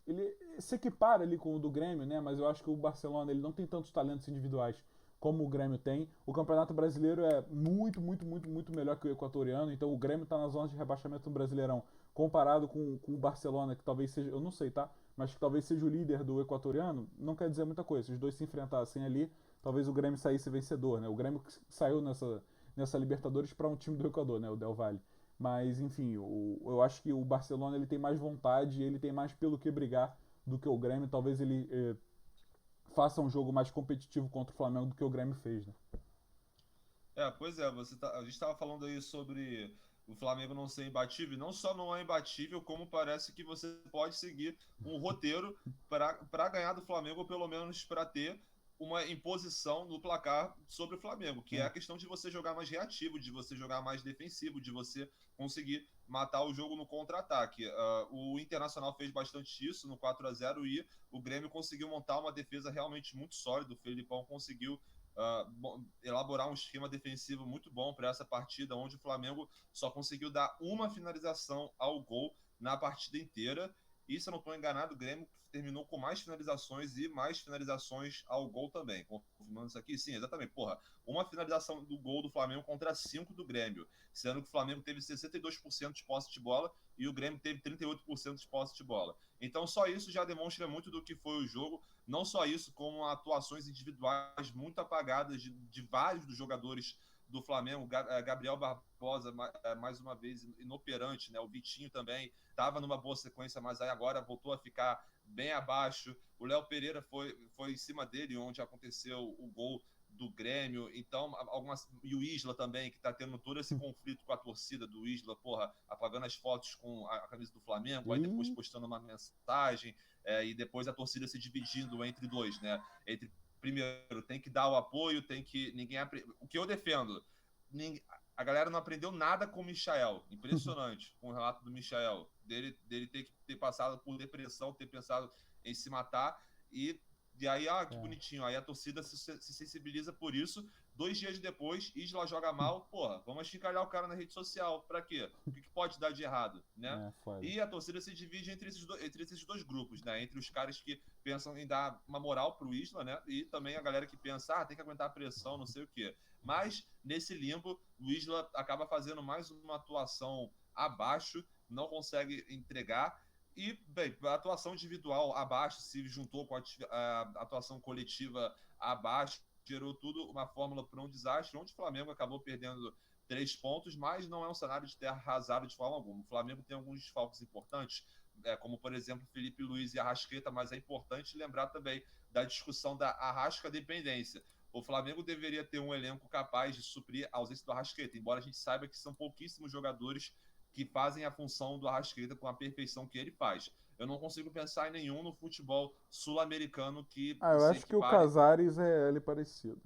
Ele se equipara ali com o do Grêmio, né? Mas eu acho que o Barcelona ele não tem tantos talentos individuais como o Grêmio tem. O Campeonato Brasileiro é muito, muito, muito, muito melhor que o equatoriano. Então o Grêmio está na zona de rebaixamento do Brasileirão comparado com o Barcelona, que talvez seja, eu não sei, tá? Mas que talvez seja o líder do equatoriano. Não quer dizer muita coisa. Se os dois se enfrentassem ali, talvez o Grêmio saísse vencedor, né? O Grêmio saiu nessa Libertadores para um time do Equador, né? O Del Valle. Mas, enfim, eu acho que o Barcelona ele tem mais vontade, ele tem mais pelo que brigar do que o Grêmio. Talvez ele faça um jogo mais competitivo contra o Flamengo do que o Grêmio fez, né? Pois é, a gente estava falando aí sobre o Flamengo não ser imbatível, e não só não é imbatível, como parece que você pode seguir um roteiro para ganhar do Flamengo, ou pelo menos para ter uma imposição no placar sobre o Flamengo, que é a questão de você jogar mais reativo, de você jogar mais defensivo, de você conseguir matar o jogo no contra-ataque. O Internacional fez bastante isso no 4-0 e o Grêmio conseguiu montar uma defesa realmente muito sólida. O Felipão conseguiu elaborar um esquema defensivo muito bom para essa partida, onde o Flamengo só conseguiu dar uma finalização ao gol na partida inteira. E, se eu não estou enganado, o Grêmio terminou com mais finalizações e mais finalizações ao gol também. Confirmando isso aqui, sim, exatamente. Porra, uma finalização do gol do Flamengo contra 5 do Grêmio, sendo que o Flamengo teve 62% de posse de bola e o Grêmio teve 38% de posse de bola. Então, só isso já demonstra muito do que foi o jogo. Não só isso, como atuações individuais muito apagadas de vários dos jogadores do Flamengo. Gabriel Barbosa, mais uma vez, inoperante, né? O Vitinho também estava numa boa sequência, mas aí agora voltou a ficar bem abaixo. O Léo Pereira foi em cima dele, onde aconteceu o gol do Grêmio. Então, e o Isla também, que está tendo todo esse conflito com a torcida do Isla, porra, apagando as fotos com a camisa do Flamengo, aí depois postando uma mensagem, e depois a torcida se dividindo entre dois, né? Primeiro, tem que dar o apoio, o que eu defendo, a galera não aprendeu nada com o Michael. Impressionante com o relato do Michael, dele ter passado por depressão, ter pensado em se matar, e aí, que bonitinho. Aí a torcida se sensibiliza por isso. 2 dias depois, Isla joga mal. Porra, vamos chincalhar o cara na rede social. Pra quê? O que pode dar de errado, né? E a torcida se divide entre esses dois grupos, né? Entre os caras que pensam em dar uma moral pro Isla, né? E também a galera que pensa, tem que aguentar a pressão, não sei o quê. Mas, nesse limbo, o Isla acaba fazendo mais uma atuação abaixo, não consegue entregar. E, bem, a atuação individual abaixo se juntou com a atuação coletiva abaixo, gerou tudo uma fórmula para um desastre, onde o Flamengo acabou perdendo 3 pontos, mas não é um cenário de terra arrasada de forma alguma. O Flamengo tem alguns desfalques importantes, como, por exemplo, Felipe Luiz e Arrascaeta, mas é importante lembrar também da discussão da Arrasca dependência. O Flamengo deveria ter um elenco capaz de suprir a ausência do Arrascaeta, embora a gente saiba que são pouquíssimos jogadores que fazem a função do Arrascaeta com a perfeição que ele faz. Eu não consigo pensar em nenhum no futebol sul-americano que eu acho que o Casares é ele parecido.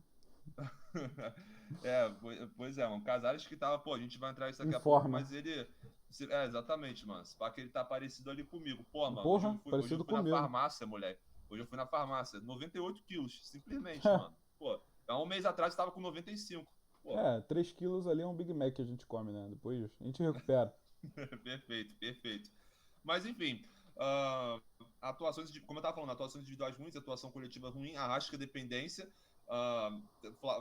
Pois é, mano. Casares que tava, a gente vai entrar isso daqui a pouco, mas ele... exatamente, mano. Só que ele tá parecido ali comigo. Mano, hoje eu fui na farmácia, moleque. Hoje eu fui na farmácia, 98 quilos, simplesmente, mano. Há um mês atrás eu tava com 95. 3 quilos ali é um Big Mac que a gente come, né? Depois a gente recupera. Perfeito. Mas, enfim, como eu tava falando, atuações individuais ruins, atuação coletiva ruim, Arrasca dependência.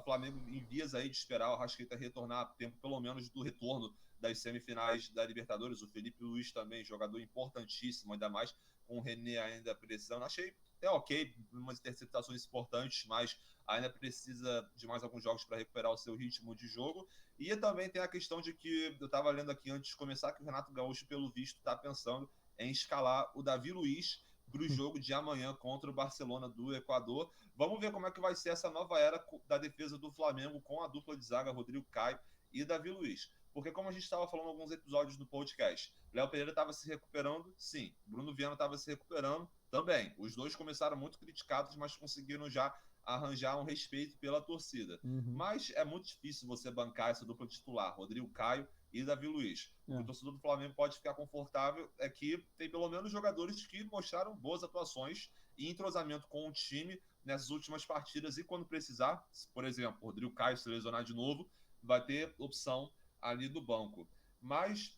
Flamengo em vias aí de esperar o Arrascaeta retornar a tempo, pelo menos, do retorno das semifinais da Libertadores. O Felipe Luiz também, jogador importantíssimo, ainda mais com o René ainda precisando. Achei ok, umas interceptações importantes, mas ainda precisa de mais alguns jogos para recuperar o seu ritmo de jogo. E também tem a questão de que eu estava lendo aqui antes de começar que o Renato Gaúcho, pelo visto, está pensando em escalar o Davi Luiz para o jogo de amanhã contra o Barcelona do Equador. Vamos ver como é que vai ser essa nova era da defesa do Flamengo com a dupla de zaga Rodrigo Caio e Davi Luiz. Porque, como a gente estava falando em alguns episódios do podcast, Léo Pereira estava se recuperando, sim. Bruno Viana estava se recuperando também. Os dois começaram muito criticados, mas conseguiram já arranjar um respeito pela torcida. Mas é muito difícil você bancar essa dupla titular, Rodrigo Caio e Davi Luiz. O que o torcedor do Flamengo pode ficar confortável é que tem pelo menos jogadores que mostraram boas atuações e entrosamento com o time nessas últimas partidas, e quando precisar, por exemplo, Rodrigo Caio se lesionar de novo, vai ter opção ali do banco. Mas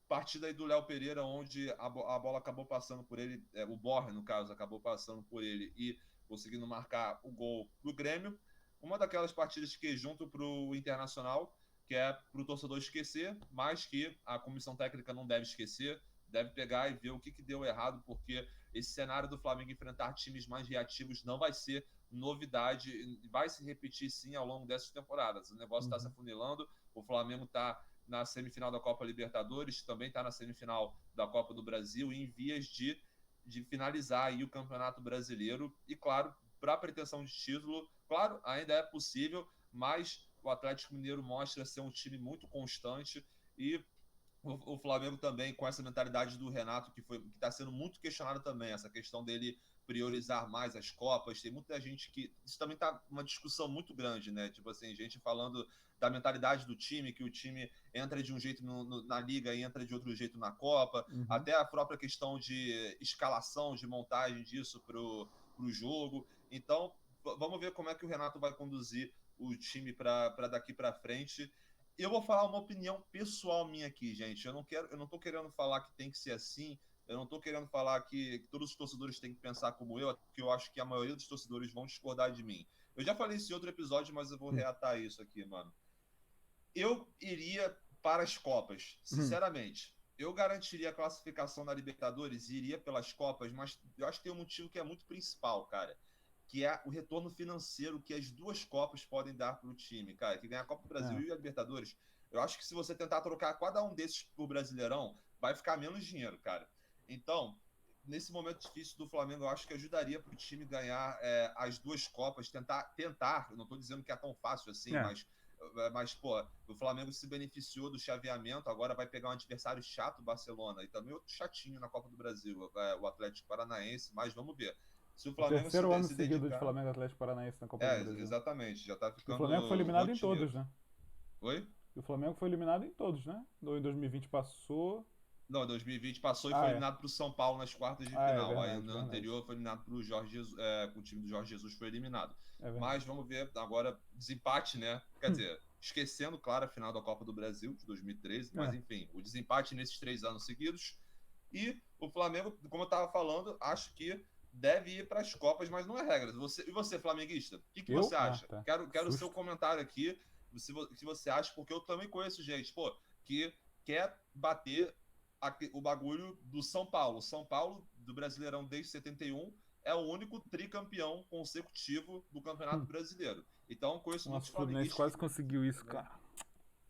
partida aí do Léo Pereira, onde a bola acabou passando por ele, o Borja, no caso, acabou passando por ele e conseguindo marcar o gol pro Grêmio. Uma daquelas partidas que junto pro Internacional, que é pro torcedor esquecer, mas que a comissão técnica não deve esquecer, deve pegar e ver o que deu errado, porque esse cenário do Flamengo enfrentar times mais reativos não vai ser novidade, vai se repetir sim ao longo dessas temporadas. O negócio está se afunilando, o Flamengo está na semifinal da Copa Libertadores, também está na semifinal da Copa do Brasil, e em vias de finalizar aí o Campeonato Brasileiro. E, claro, para a pretensão de título, claro, ainda é possível, mas o Atlético Mineiro mostra ser um time muito constante e o Flamengo também, com essa mentalidade do Renato, que está sendo muito questionado também, essa questão dele priorizar mais as Copas. Tem muita gente que... Isso também está uma discussão muito grande, né? Tipo assim, gente falando da mentalidade do time, que o time entra de um jeito na Liga e entra de outro jeito na Copa. Até a própria questão de escalação, de montagem disso pro jogo. Então, vamos ver como é que o Renato vai conduzir o time para daqui para frente. Eu vou falar uma opinião pessoal minha aqui, gente. Eu não tô querendo falar que tem que ser assim. Eu não tô querendo falar que todos os torcedores têm que pensar como eu, porque eu acho que a maioria dos torcedores vão discordar de mim. Eu já falei isso em outro episódio, mas eu vou reatar isso aqui, mano. Eu iria para as Copas, sinceramente. Eu garantiria a classificação na Libertadores e iria pelas Copas, mas eu acho que tem um motivo que é muito principal, cara, que é o retorno financeiro que as duas Copas podem dar para o time, cara, que ganhar a Copa do Brasil e a Libertadores. Eu acho que se você tentar trocar cada um desses pro Brasileirão, vai ficar menos dinheiro, cara. Então, nesse momento difícil do Flamengo, eu acho que ajudaria para o time ganhar as duas Copas, tentar, eu não estou dizendo que é tão fácil assim, mas, pô, o Flamengo se beneficiou do chaveamento, agora vai pegar um adversário chato, o Barcelona, e também outro chatinho na Copa do Brasil, o Atlético Paranaense, mas vamos ver. Se o Flamengo terceiro ano se seguido de dedicar... Flamengo e Atlético Paranaense na Copa do Brasil. Exatamente, já tá E o Flamengo foi ficando eliminado em todos, rotineiro. né? Oi? E o Flamengo foi eliminado em todos, né? Em 2020 passou. Não, em 2020 passou e foi eliminado pro São Paulo nas quartas de É final. verdade, Aí no anterior foi eliminado pro Jorge Jesus, com o time do Jorge Jesus foi eliminado. É verdade. Mas vamos ver agora desempate, né? Quer dizer, esquecendo, claro, a final da Copa do Brasil de 2013, mas enfim, o desempate nesses 3 anos seguidos. E o Flamengo, como eu tava falando, acho que deve ir para as Copas, mas não é regra. E você, flamenguista? O que você acha? Tá. Quero o seu comentário aqui, se você acha, porque eu também conheço gente, pô, que quer bater o bagulho do São Paulo. São Paulo, do Brasileirão desde 71, é o único tricampeão consecutivo do Campeonato Brasileiro. Então, conheço muitos Nossa, o Fluminense flamenguistas quase conseguiu isso, cara.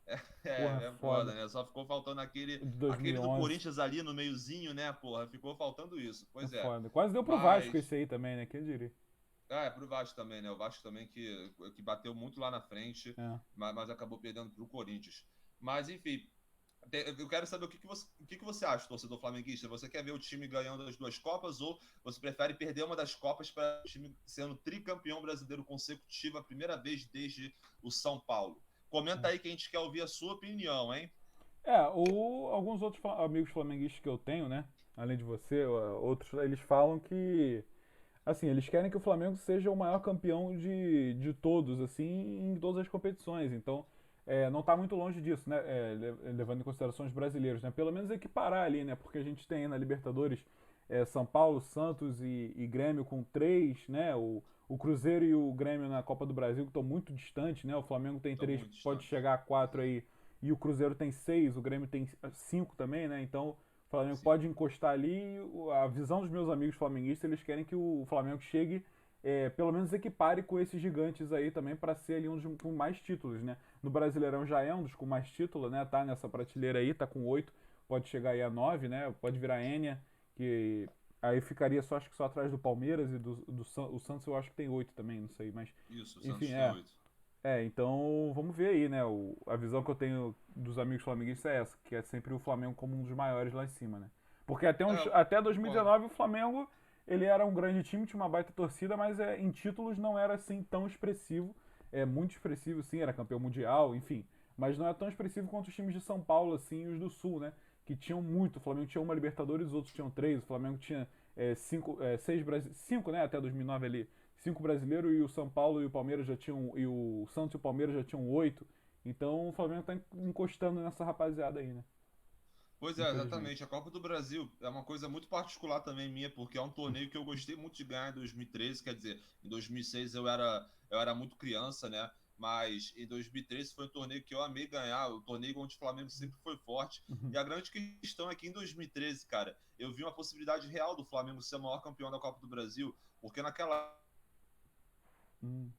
Porra, é foda. né? Só ficou faltando aquele De do 2011. Corinthians ali no meiozinho, né, porra? Ficou faltando isso. Pois é. Foda. Quase deu pro Vasco esse aí também, né? Quem diria? Pro Vasco também, né? O Vasco também que bateu muito lá na frente, mas acabou perdendo pro Corinthians. Mas, enfim, eu quero saber o que você acha, torcedor flamenguista. Você quer ver o time ganhando as duas Copas ou você prefere perder uma das Copas para o time sendo tricampeão brasileiro consecutivo a primeira vez desde o São Paulo? Comenta aí que a gente quer ouvir a sua opinião, hein? Ou alguns outros amigos flamenguistas que eu tenho, né? Além de você, outros, eles falam que, assim, eles querem que o Flamengo seja o maior campeão de todos, assim, em todas as competições. Então, não está muito longe disso, né? Levando em consideração os brasileiros, né? Pelo menos equiparar ali, né? Porque a gente tem na Libertadores São Paulo, Santos e Grêmio com 3, né? O Cruzeiro e o Grêmio na Copa do Brasil que estão muito distantes, né? O Flamengo tem 3, pode chegar a 4 aí, e o Cruzeiro tem 6, o Grêmio tem 5 também, né? Então o Flamengo pode encostar ali. A visão dos meus amigos flamenguistas, eles querem que o Flamengo chegue, pelo menos equipare com esses gigantes aí também, para ser ali um dos com mais títulos, né? No Brasileirão já é um dos com mais títulos, né? Tá nessa prateleira aí, tá com 8, pode chegar aí a 9, né? Pode virar Enia, que aí ficaria só, acho que só atrás do Palmeiras e o Santos eu acho que tem 8 também, não sei, mas Isso, o enfim, Santos tem 8. Então vamos ver aí, né? A visão que eu tenho dos amigos flamenguistas é essa, que é sempre o Flamengo como um dos maiores lá em cima, né? Porque até 2019 o Flamengo, ele era um grande time, tinha uma baita torcida, mas em títulos não era assim tão expressivo. É muito expressivo, sim, era campeão mundial, enfim. Mas não é tão expressivo quanto os times de São Paulo, assim, e os do Sul, né? Que tinham muito. O Flamengo tinha uma Libertadores, os outros tinham 3. O Flamengo tinha 5, né? Até 2009 ali. 5 brasileiros, e o São Paulo e o Palmeiras já tinham. E o Santos e o Palmeiras já tinham 8. Então o Flamengo tá encostando nessa rapaziada aí, né? Pois é, exatamente. A Copa do Brasil é uma coisa muito particular também minha, porque é um torneio que eu gostei muito de ganhar em 2013. Quer dizer, em 2006 eu era muito criança, né? Mas em 2013 foi um torneio que eu amei ganhar, o torneio onde o Flamengo sempre foi forte. E a grande questão é que em 2013, cara, eu vi uma possibilidade real do Flamengo ser o maior campeão da Copa do Brasil, porque naquela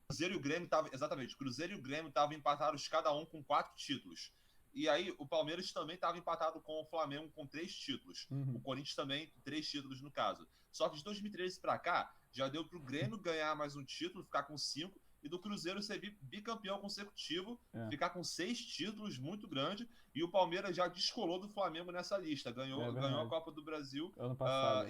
Cruzeiro e o Grêmio estavam, exatamente, Cruzeiro e o Grêmio estavam empatados cada um com 4 títulos. E aí o Palmeiras também estava empatado com o Flamengo com 3 títulos. O Corinthians também 3 títulos no caso. Só que de 2013 para cá, já deu pro Grêmio ganhar mais um título, ficar com 5, e do Cruzeiro ser bicampeão consecutivo, É. ficar com 6 títulos, muito grande, e o Palmeiras já descolou do Flamengo nessa lista, ganhou a verdade. Copa do Brasil Ano passado.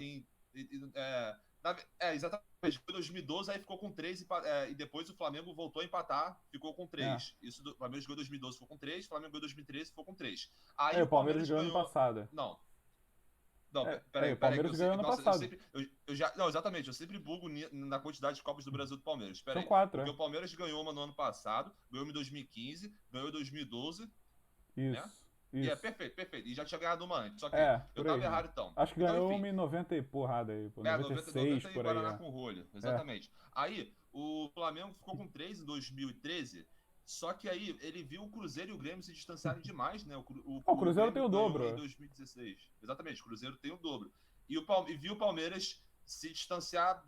Exatamente, foi 2012, aí ficou com 3 e depois o Flamengo voltou a empatar, ficou com 3. Isso o Flamengo ganhou 2012, ficou com 3, o Flamengo ganhou 2013, ficou com 3. Aí O Palmeiras ganhou ano passado. Não, o peraí, Palmeiras ganhou ano nossa, passado. não, exatamente, eu sempre bugo na quantidade de Copas do Brasil do Palmeiras. Peraí, São 4, porque o Palmeiras ganhou uma no ano passado, ganhou em 2015, ganhou em 2012, Isso. né? Isso. Perfeito. E já tinha ganhado uma antes. Só que por eu tava aí, errado então. Acho que Então, ganhou enfim, uma em 90 e porrada aí, pô. 96 90 e por Guaraná aí. com rolho. Exatamente. Aí, o Flamengo ficou com 3 em 2013. Só que aí ele viu o Cruzeiro e o Grêmio se distanciarem demais, né? O Cruzeiro tem o ganhou dobro. Em 2016. Exatamente, o Cruzeiro tem o dobro. E viu o Palmeiras se distanciar.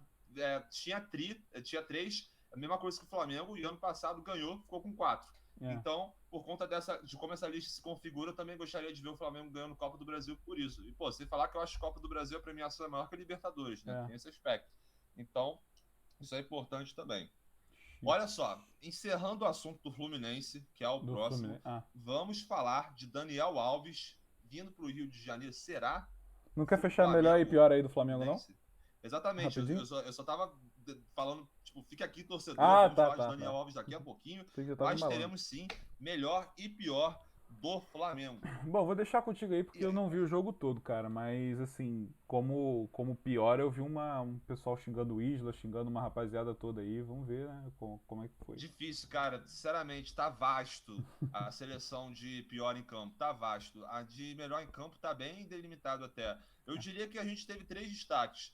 Tinha 3, a mesma coisa que o Flamengo, e ano passado ganhou, ficou com 4. Então, por conta de como essa lista se configura, eu também gostaria de ver o Flamengo ganhando Copa do Brasil por isso. E, pô, sem falar que eu acho que a Copa do Brasil a premiação é maior que a Libertadores, né? Tem esse aspecto. Então, isso é importante também. Olha só, encerrando o assunto do Fluminense, que é o próximo, vamos falar de Daniel Alves vindo para o Rio de Janeiro. Será? Não quer fechar melhor e pior aí do Flamengo, não? Exatamente, eu só tava falando, tipo, fica aqui, torcedor, vamos falar de Daniel Alves daqui a pouquinho, mas teremos sim melhor e pior do Flamengo. Bom, vou deixar contigo aí porque eu não vi o jogo todo, cara, mas assim, como pior, eu vi um pessoal xingando o Isla, xingando uma rapaziada toda aí, vamos ver, né, como é que foi. Difícil, cara, sinceramente, tá vasto a seleção de pior em campo, tá vasto. A de melhor em campo tá bem delimitado até. Eu diria que a gente teve 3 destaques.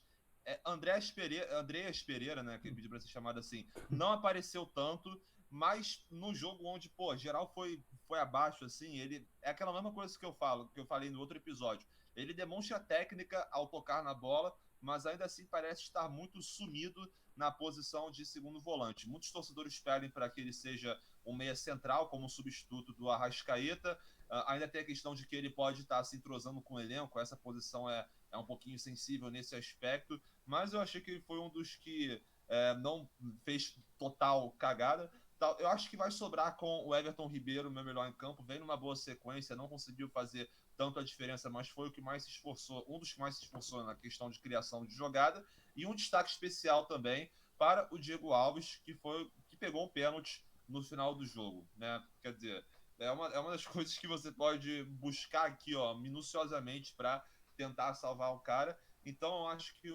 Andréas Pereira, né, que ele pediu pra ser chamado assim, não apareceu tanto, mas no jogo onde, pô, geral foi abaixo, assim, ele é aquela mesma coisa que eu falei no outro episódio. Ele demonstra técnica ao tocar na bola, mas ainda assim parece estar muito sumido na posição de segundo volante. Muitos torcedores pedem para que ele seja um meia central, como substituto do Arrascaeta. Ainda tem a questão de que ele pode estar se entrosando com o elenco, essa posição é um pouquinho sensível nesse aspecto, mas eu achei que ele foi um dos que não fez total cagada. Eu acho que vai sobrar com o Everton Ribeiro, meu melhor em campo, vem numa boa sequência, não conseguiu fazer tanto a diferença, mas foi o que mais se esforçou, um dos que mais se esforçou na questão de criação de jogada, e um destaque especial também para o Diego Alves, que pegou um pênalti no final do jogo, né? Quer dizer, é uma das coisas que você pode buscar aqui, ó, minuciosamente para tentar salvar o cara. Então, eu acho que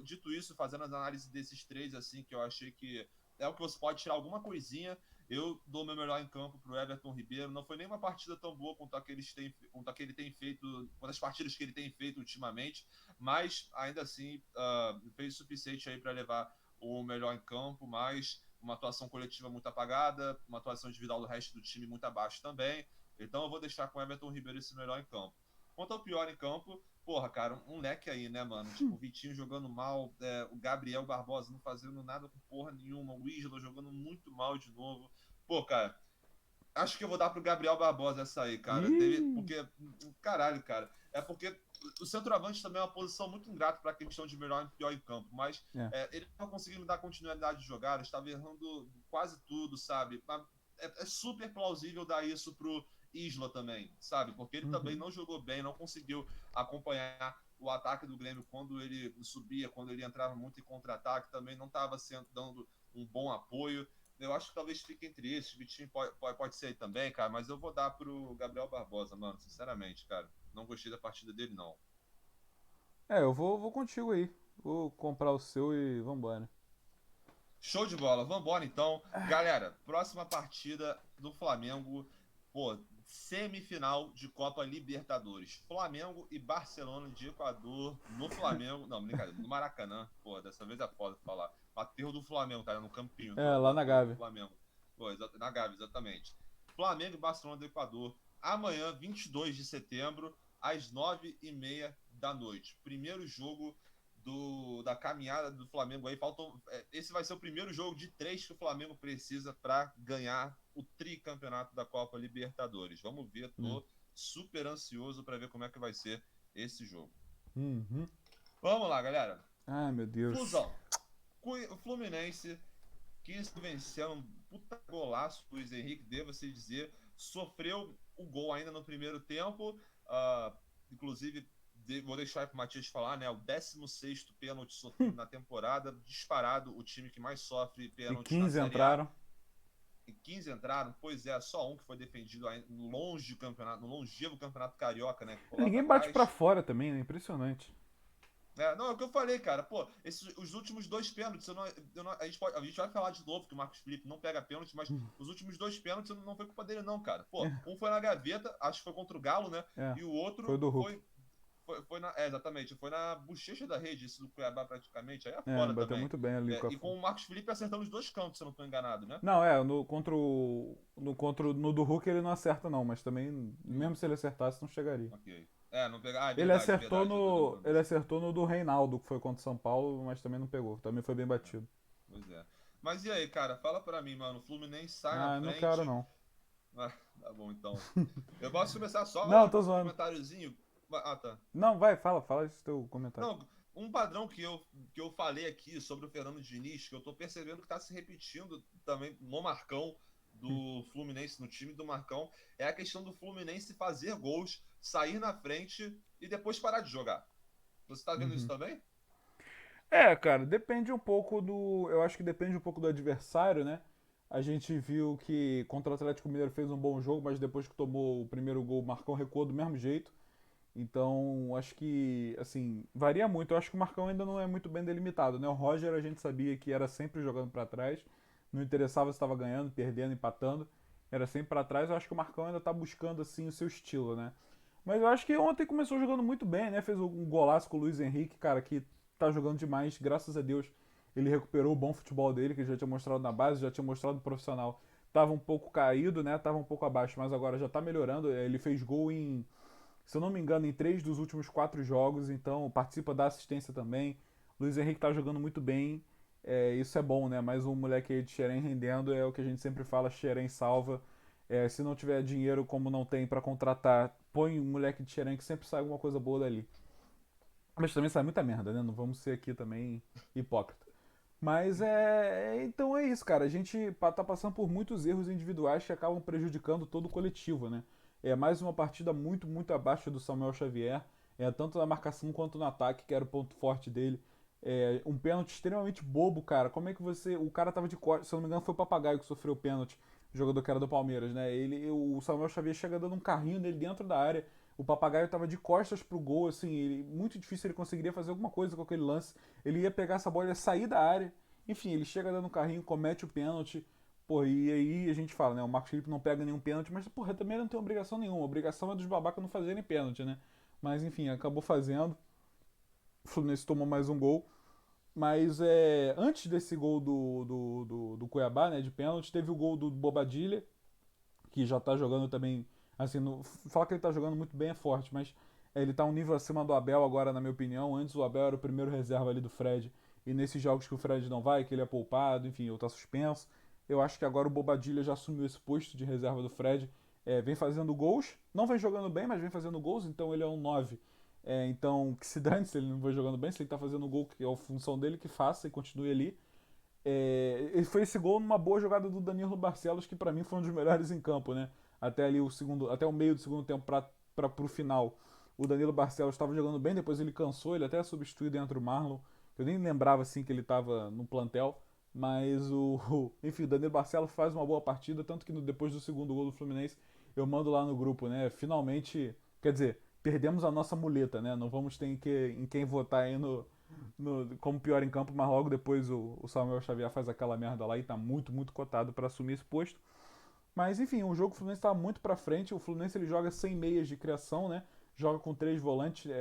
dito isso, fazendo as análises desses 3, assim, que eu achei que é o que você pode tirar alguma coisinha, eu dou meu melhor em campo pro Everton Ribeiro. Não foi nem uma partida tão boa quanto ele tem feito, quanto as partidas que ele tem feito ultimamente, mas ainda assim fez o suficiente aí para levar o melhor em campo, mas uma atuação coletiva muito apagada, uma atuação individual do resto do time muito abaixo também. Então eu vou deixar com o Everton Ribeiro esse melhor em campo. Quanto ao pior em campo, porra, cara, um leque aí, né, mano? Tipo, o Vitinho jogando mal, o Gabriel Barbosa não fazendo nada com porra nenhuma, o Isla jogando muito mal de novo. Pô, cara, acho que eu vou dar pro Gabriel Barbosa essa aí, cara. Porque, caralho, cara, é porque o centroavante também é uma posição muito ingrata pra questão de melhor e pior em campo, mas ele não conseguindo dar continuidade de jogada, estava errando quase tudo, sabe? É super plausível dar isso pro Isla também, sabe? Porque ele também não jogou bem, não conseguiu acompanhar o ataque do Grêmio quando ele subia, quando ele entrava muito em contra-ataque, também não estava dando um bom apoio. Eu acho que talvez fique entre esses. Vitinho pode ser aí também, cara, mas eu vou dar pro Gabriel Barbosa, mano, sinceramente, cara. Não gostei da partida dele, não. Eu vou contigo aí. Vou comprar o seu e vambora. Show de bola, vambora então. Galera, próxima partida do Flamengo, pô, semifinal de Copa Libertadores. Flamengo e Barcelona de Equador no Flamengo. Não, brincadeira, no Maracanã. Pô, dessa vez é foda falar. Aterro do Flamengo, cara, no Campinho. Lá na Gávea. Flamengo. Pô, na Gávea, exatamente. Flamengo e Barcelona do Equador. Amanhã, 22 de setembro, às 9h30 da noite. Primeiro jogo da caminhada do Flamengo aí. Esse vai ser o primeiro jogo de 3 que o Flamengo precisa para ganhar o tricampeonato da Copa Libertadores. Vamos ver, tô super ansioso para ver como é que vai ser esse jogo. Vamos lá, galera. Ai, meu Deus. Flusão. O Fluminense, quis vencer um puta golaço do Luiz Henrique, devo se dizer, sofreu o gol ainda no primeiro tempo, inclusive vou deixar para o Matias falar, né? O 16º pênalti sofrido na temporada, disparado o time que mais sofre E pênalti na 15 Série A. entraram. E 15 entraram, pois é, só um que foi defendido longe do campeonato, no longevo campeonato carioca, né? Que ficou lá Ninguém pra bate pra trás. fora também, né? Impressionante. Não, é o que eu falei, cara. Pô, os últimos dois pênaltis, a gente vai falar de novo que o Marcos Felipe não pega pênalti, mas os últimos dois pênaltis não foi culpa dele, não, cara. Pô, um foi na gaveta, acho que foi contra o Galo, né? É, E o foi outro do Hulk. exatamente, foi na bochecha da rede, esse do Cuiabá praticamente, aí é É, foda bateu também. muito bem ali. E com o Marcos Felipe acertando os dois cantos, se eu não tô enganado, né? Não, no do Hulk ele não acerta não, mas também, mesmo se ele acertasse, não chegaria. Ok. Não pegar. Ah, é Ele verdade, é acertou verdade, eu tô no, lembrando ele disso. acertou no do Reinaldo, que foi contra o São Paulo, mas também não pegou. Também foi bem batido. Pois é. Mas e aí, cara, fala pra mim, mano. O Fluminense sai na Ah, não quero frente. não. Tá bom, então. Eu posso começar Não, só tô um zoando. comentáriozinho. Tá. Não, vai, fala esse teu comentário. Não, um padrão que eu falei aqui sobre o Fernando Diniz, que eu tô percebendo que tá se repetindo também no Marcão do Fluminense, no time do Marcão, é a questão do Fluminense fazer gols, sair na frente e depois parar de jogar. Você tá vendo isso Uhum. também? É, cara, depende um pouco do. Eu acho que depende um pouco do adversário, né? A gente viu que contra o Atlético Mineiro fez um bom jogo, mas depois que tomou o primeiro gol, o Marcão recuou do mesmo jeito. Então, acho que, assim, varia muito. Eu acho que o Marcão ainda não é muito bem delimitado, né? O Roger a gente sabia que era sempre jogando pra trás, não interessava se estava ganhando, perdendo, empatando, era sempre pra trás. Eu acho que o Marcão ainda tá buscando, assim, o seu estilo, né? Mas eu acho que ontem começou jogando muito bem, né? Fez um golaço com o Luiz Henrique, cara, que tá jogando demais, graças a Deus. Ele recuperou o bom futebol dele, que ele já tinha mostrado na base, já tinha mostrado no profissional. Tava um pouco caído, né? Tava um pouco abaixo, mas agora já tá melhorando. Ele fez gol em, se eu não me engano, em 3 dos últimos 4 jogos, então participa da assistência também. Luiz Henrique tá jogando muito bem, isso é bom, né? Mais um moleque aí de Xerém rendendo, é o que a gente sempre fala, Xerém salva. Se não tiver dinheiro, como não tem pra contratar, põe um moleque de Xerém que sempre sai alguma coisa boa dali. Mas também sai muita merda, né? Não vamos ser aqui também hipócrita. Mas então é isso, cara. A gente tá passando por muitos erros individuais que acabam prejudicando todo o coletivo, né? É mais uma partida muito, muito abaixo do Samuel Xavier, tanto na marcação quanto no ataque, que era o ponto forte dele. Um pênalti extremamente bobo, cara. Como é que você. O cara tava de costas, se eu não me engano, foi o Papagaio que sofreu o pênalti, o jogador que era do Palmeiras, né? O Samuel Xavier chega dando um carrinho nele dentro da área. O Papagaio tava de costas pro gol, assim, muito difícil ele conseguiria fazer alguma coisa com aquele lance. Ele ia pegar essa bola, ia sair da área. Enfim, ele chega dando um carrinho, comete o pênalti. Pô, e aí a gente fala, né? O Marcos Felipe não pega nenhum pênalti, mas, porra, também não tem obrigação nenhuma. A obrigação é dos babacas não fazerem pênalti, né? Mas, enfim, acabou fazendo. O Fluminense tomou mais um gol. Mas antes desse gol do Cuiabá, né, de pênalti, teve o gol do Bobadilha, que já tá jogando também. Assim, falar que ele tá jogando muito bem é forte, mas ele tá um nível acima do Abel agora, na minha opinião. Antes o Abel era o primeiro reserva ali do Fred. E nesses jogos que o Fred não vai, que ele é poupado, enfim, ou tá suspenso, eu acho que agora o Bobadilha já assumiu esse posto de reserva do Fred. Vem fazendo gols, não vem jogando bem, mas vem fazendo gols, então ele é um 9. Então, que se dane se ele não vai jogando bem, se ele tá fazendo gol, que é a função dele, que faça e continue ali. Ele foi esse gol numa boa jogada do Danilo Barcelos, que pra mim foi um dos melhores em campo, né? Até ali até o meio do segundo tempo pro final. O Danilo Barcelos estava jogando bem, depois ele cansou, ele até substituiu dentro do Marlon. Eu nem lembrava assim que ele estava no plantel, mas enfim, o Danilo Barcelos faz uma boa partida, tanto que depois do segundo gol do Fluminense, eu mando lá no grupo, né? Finalmente, quer dizer, perdemos a nossa muleta, né? Não vamos ter em quem votar aí como pior em campo, mas logo depois o Samuel Xavier faz aquela merda lá e tá muito, muito cotado para assumir esse posto. Mas enfim, o jogo do Fluminense tá muito para frente. O Fluminense ele joga sem meias de criação, né? Joga com 3 volantes.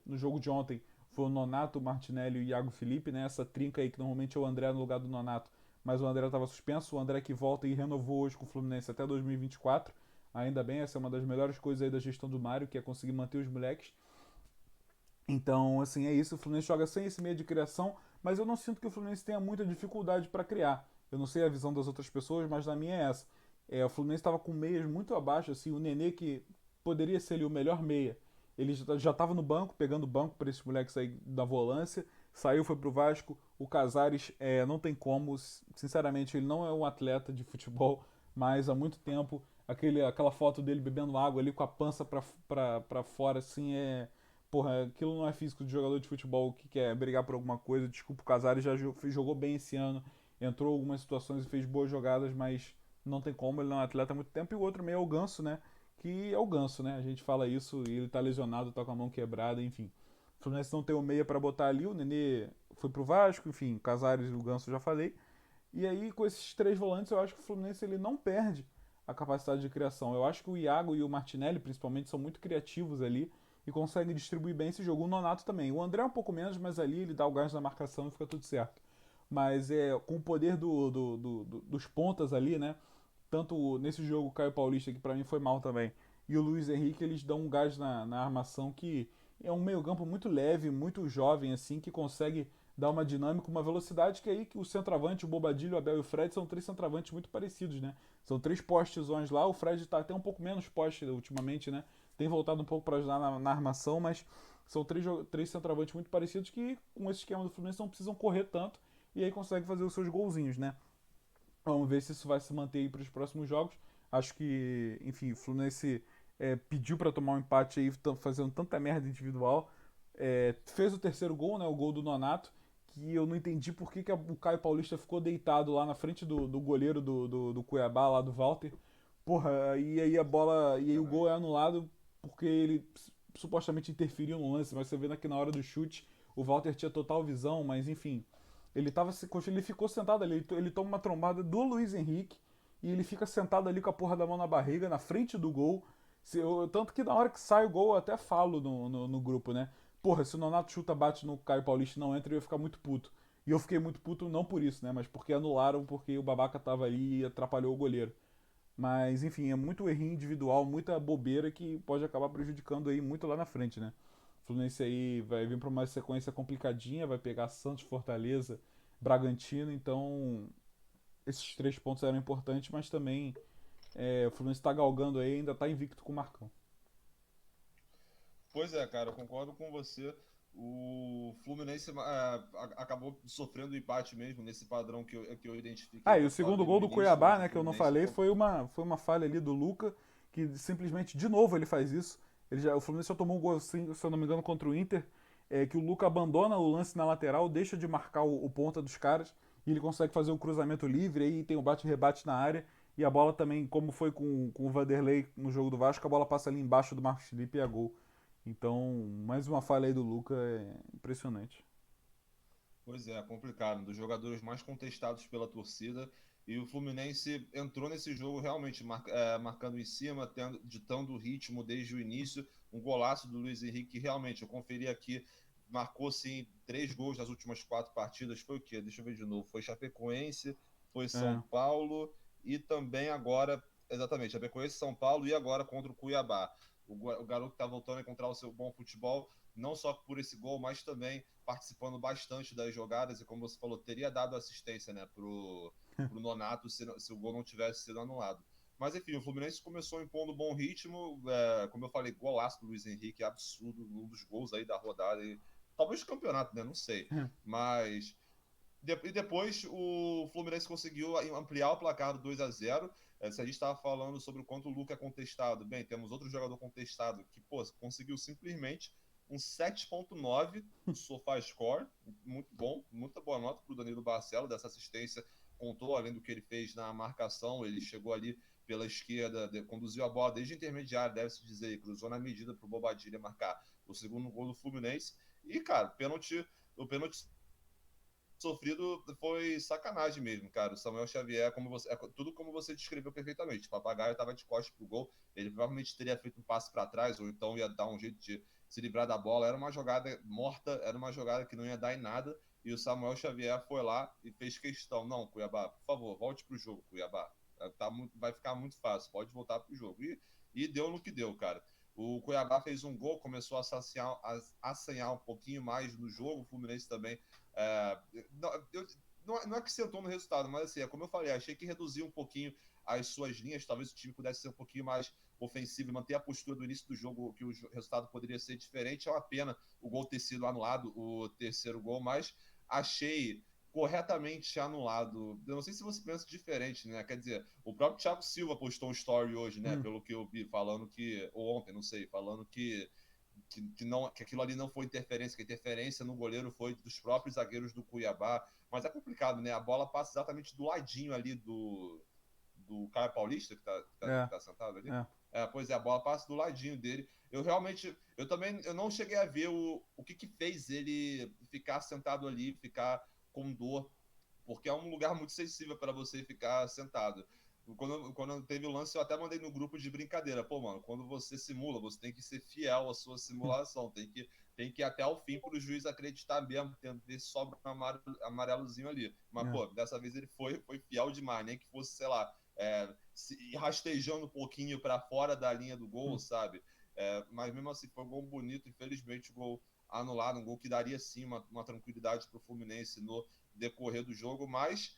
No jogo de ontem foi o Nonato, o Martinelli e o Iago Felipe, né? Essa trinca aí que normalmente é o André no lugar do Nonato, mas o André estava suspenso. O André que volta e renovou hoje com o Fluminense até 2024. Ainda bem, essa é uma das melhores coisas aí da gestão do Mário, que é conseguir manter os moleques. Então, assim, é isso. O Fluminense joga sem esse meio de criação, mas eu não sinto que o Fluminense tenha muita dificuldade para criar. Eu não sei a visão das outras pessoas, mas na minha é essa. O Fluminense estava com meias muito abaixo, assim, o Nenê, que poderia ser ali o melhor meia, ele já estava no banco, pegando banco para esses moleques aí da volância. saiu, foi pro Vasco. O Casares não tem como, sinceramente, ele não é um atleta de futebol, mas há muito tempo aquela foto dele bebendo água ali com a pança pra fora, assim, porra, aquilo não é físico de jogador de futebol que quer brigar por alguma coisa. Desculpa, o Casares já jogou bem esse ano, entrou em algumas situações e fez boas jogadas, mas não tem como, ele não é um atleta há muito tempo. E o outro meio é o Ganso, né? Que é o Ganso, né? A gente fala isso e ele tá lesionado, tá com a mão quebrada, enfim. O Fluminense não tem o meia para botar ali, o Nenê foi pro Vasco, enfim, Casares e o Ganso já falei. E aí, com esses três volantes, eu acho que o Fluminense ele não perde a capacidade de criação. Eu acho que o Iago e o Martinelli, principalmente, são muito criativos ali e conseguem distribuir bem esse jogo. O Nonato também. O André é um pouco menos, mas ali ele dá o gás na marcação e fica tudo certo. Mas com o poder dos pontas ali, né? Tanto nesse jogo o Caio Paulista, que pra mim foi mal também, e o Luiz Henrique, eles dão um gás na armação que é um meio-campo muito leve, muito jovem, assim, que consegue dar uma dinâmica, uma velocidade que aí que o centroavante, o Bobadilho, o Abel e o Fred são três centroavantes muito parecidos, né? São três postezões lá, o Fred tá até um pouco menos poste ultimamente, né? Tem voltado um pouco para ajudar na armação, mas são três centroavantes muito parecidos que com esse esquema do Fluminense não precisam correr tanto e aí conseguem fazer os seus golzinhos, né? Vamos ver se isso vai se manter aí para os próximos jogos. Acho que, enfim, o Fluminense pediu para tomar um empate aí, fazendo tanta merda individual. Fez o terceiro gol, né, o gol do Nonato, que eu não entendi por que o Caio Paulista ficou deitado lá na frente do goleiro do Cuiabá, lá do Walter. Porra, e aí a bola. E aí o gol é anulado porque ele supostamente interferiu no lance, mas você vê que na hora do chute o Walter tinha total visão, mas enfim. Ele ficou sentado ali, ele toma uma trombada do Luiz Henrique e ele fica sentado ali com a porra da mão na barriga, na frente do gol. Tanto que na hora que sai o gol, eu até falo no grupo, né? Porra, se o Nonato chuta, bate no Caio Paulista e não entra, eu ia ficar muito puto. E eu fiquei muito puto não por isso, né? Mas porque anularam, porque o babaca tava ali e atrapalhou o goleiro. Mas, enfim, é muito errinho individual, muita bobeira que pode acabar prejudicando aí muito lá na frente, né? O Fluminense aí vai vir para uma sequência complicadinha, vai pegar Santos, Fortaleza, Bragantino, então esses 3 pontos eram importantes, mas também o Fluminense está galgando aí, ainda está invicto com o Marcão. Pois é, cara, eu concordo com você. O Fluminense acabou sofrendo empate mesmo nesse padrão que eu identifiquei, Ah, e que o eu segundo falei gol no do início, Cuiabá, onde o né, que eu não Fluminense falei, foi uma falha ali do Luca, que simplesmente, de novo, ele faz isso. O Fluminense já tomou um gol, assim, se eu não me engano, contra o Inter, que o Luca abandona o lance na lateral, deixa de marcar o ponta dos caras, e ele consegue fazer o cruzamento livre, aí tem o bate-rebate na área, e a bola também, como foi com o Vanderlei no jogo do Vasco, a bola passa ali embaixo do Marcos Felipe e é gol. Então, mais uma falha aí do Luca, é impressionante. Pois é, complicado. Um dos jogadores mais contestados pela torcida. E o Fluminense entrou nesse jogo realmente marcando em cima, ditando o ritmo desde o início. Um golaço do Luiz Henrique, que realmente, eu conferi aqui, marcou sim 3 gols nas últimas 4 partidas. Foi o quê? Deixa eu ver de novo. Foi Chapecoense, foi São É, Paulo e também agora, exatamente, Chapecoense, São Paulo e agora contra o Cuiabá. O garoto está voltando a encontrar o seu bom futebol, não só por esse gol, mas também participando bastante das jogadas, e como você falou, teria dado assistência, né, pro Nonato se o gol não tivesse sido anulado. Mas enfim, o Fluminense começou impondo bom ritmo, como eu falei, golaço do Luiz Henrique, absurdo, um dos gols aí da rodada, e talvez do campeonato, né, não sei, mas e depois o Fluminense conseguiu ampliar o placar do 2-0. Se a gente estava falando sobre o quanto o Luca é contestado, bem, temos outro jogador contestado que, pô, conseguiu simplesmente um 7.9 no SofaScore, muito bom, muita boa nota para o Danilo Barcelo, dessa assistência, contou além do que ele fez na marcação, ele chegou ali pela esquerda, conduziu a bola desde a intermediária, deve-se dizer, cruzou na medida para o Bobadilha marcar o segundo gol do Fluminense, e, cara, o pênalti sofrido foi sacanagem mesmo, cara. O Samuel Xavier, tudo como você descreveu perfeitamente. O Papagaio estava de costas pro gol, ele provavelmente teria feito um passe para trás, ou então ia dar um jeito de se livrar da bola. Era uma jogada morta, era uma jogada que não ia dar em nada, e o Samuel Xavier foi lá e fez questão. Não, Cuiabá, por favor, volte pro jogo, Cuiabá. Vai ficar muito fácil, pode voltar pro jogo. E deu no que deu, cara. O Cuiabá fez um gol, começou a assanhar um pouquinho mais no jogo, o Fluminense também não, não é que sentou no resultado, mas assim, como eu falei, achei que reduziu um pouquinho as suas linhas, talvez o time pudesse ser um pouquinho mais ofensivo e manter a postura do início do jogo, que o resultado poderia ser diferente. É uma pena o gol ter sido anulado, o terceiro gol, mas achei corretamente anulado. Eu não sei se você pensa diferente, né? Quer dizer, o próprio Thiago Silva postou um story hoje, né? Pelo que eu vi, falando que, ou ontem, não sei, falando que aquilo ali não foi interferência, que a interferência no goleiro foi dos próprios zagueiros do Cuiabá. Mas é complicado, né? A bola passa exatamente do ladinho ali do Caio Paulista, que tá sentado ali. Pois é, a bola passa do ladinho dele. Eu realmente, eu não cheguei a ver o que fez ele ficar sentado ali, ficar com dor, porque é um lugar muito sensível para você ficar sentado. Quando teve o lance, eu até mandei no grupo de brincadeira. Pô, mano, quando você simula, você tem que ser fiel à sua simulação. Tem que ir até o fim para o juiz acreditar mesmo, ver se sobra um amarelozinho ali. Mas, pô, dessa vez ele foi fiel demais, nem que fosse, sei lá, rastejando um pouquinho para fora da linha do gol, sabe? Mas mesmo assim, foi um gol bonito. Infelizmente, o gol anulado, um gol que daria sim uma tranquilidade para o Fluminense no decorrer do jogo, mas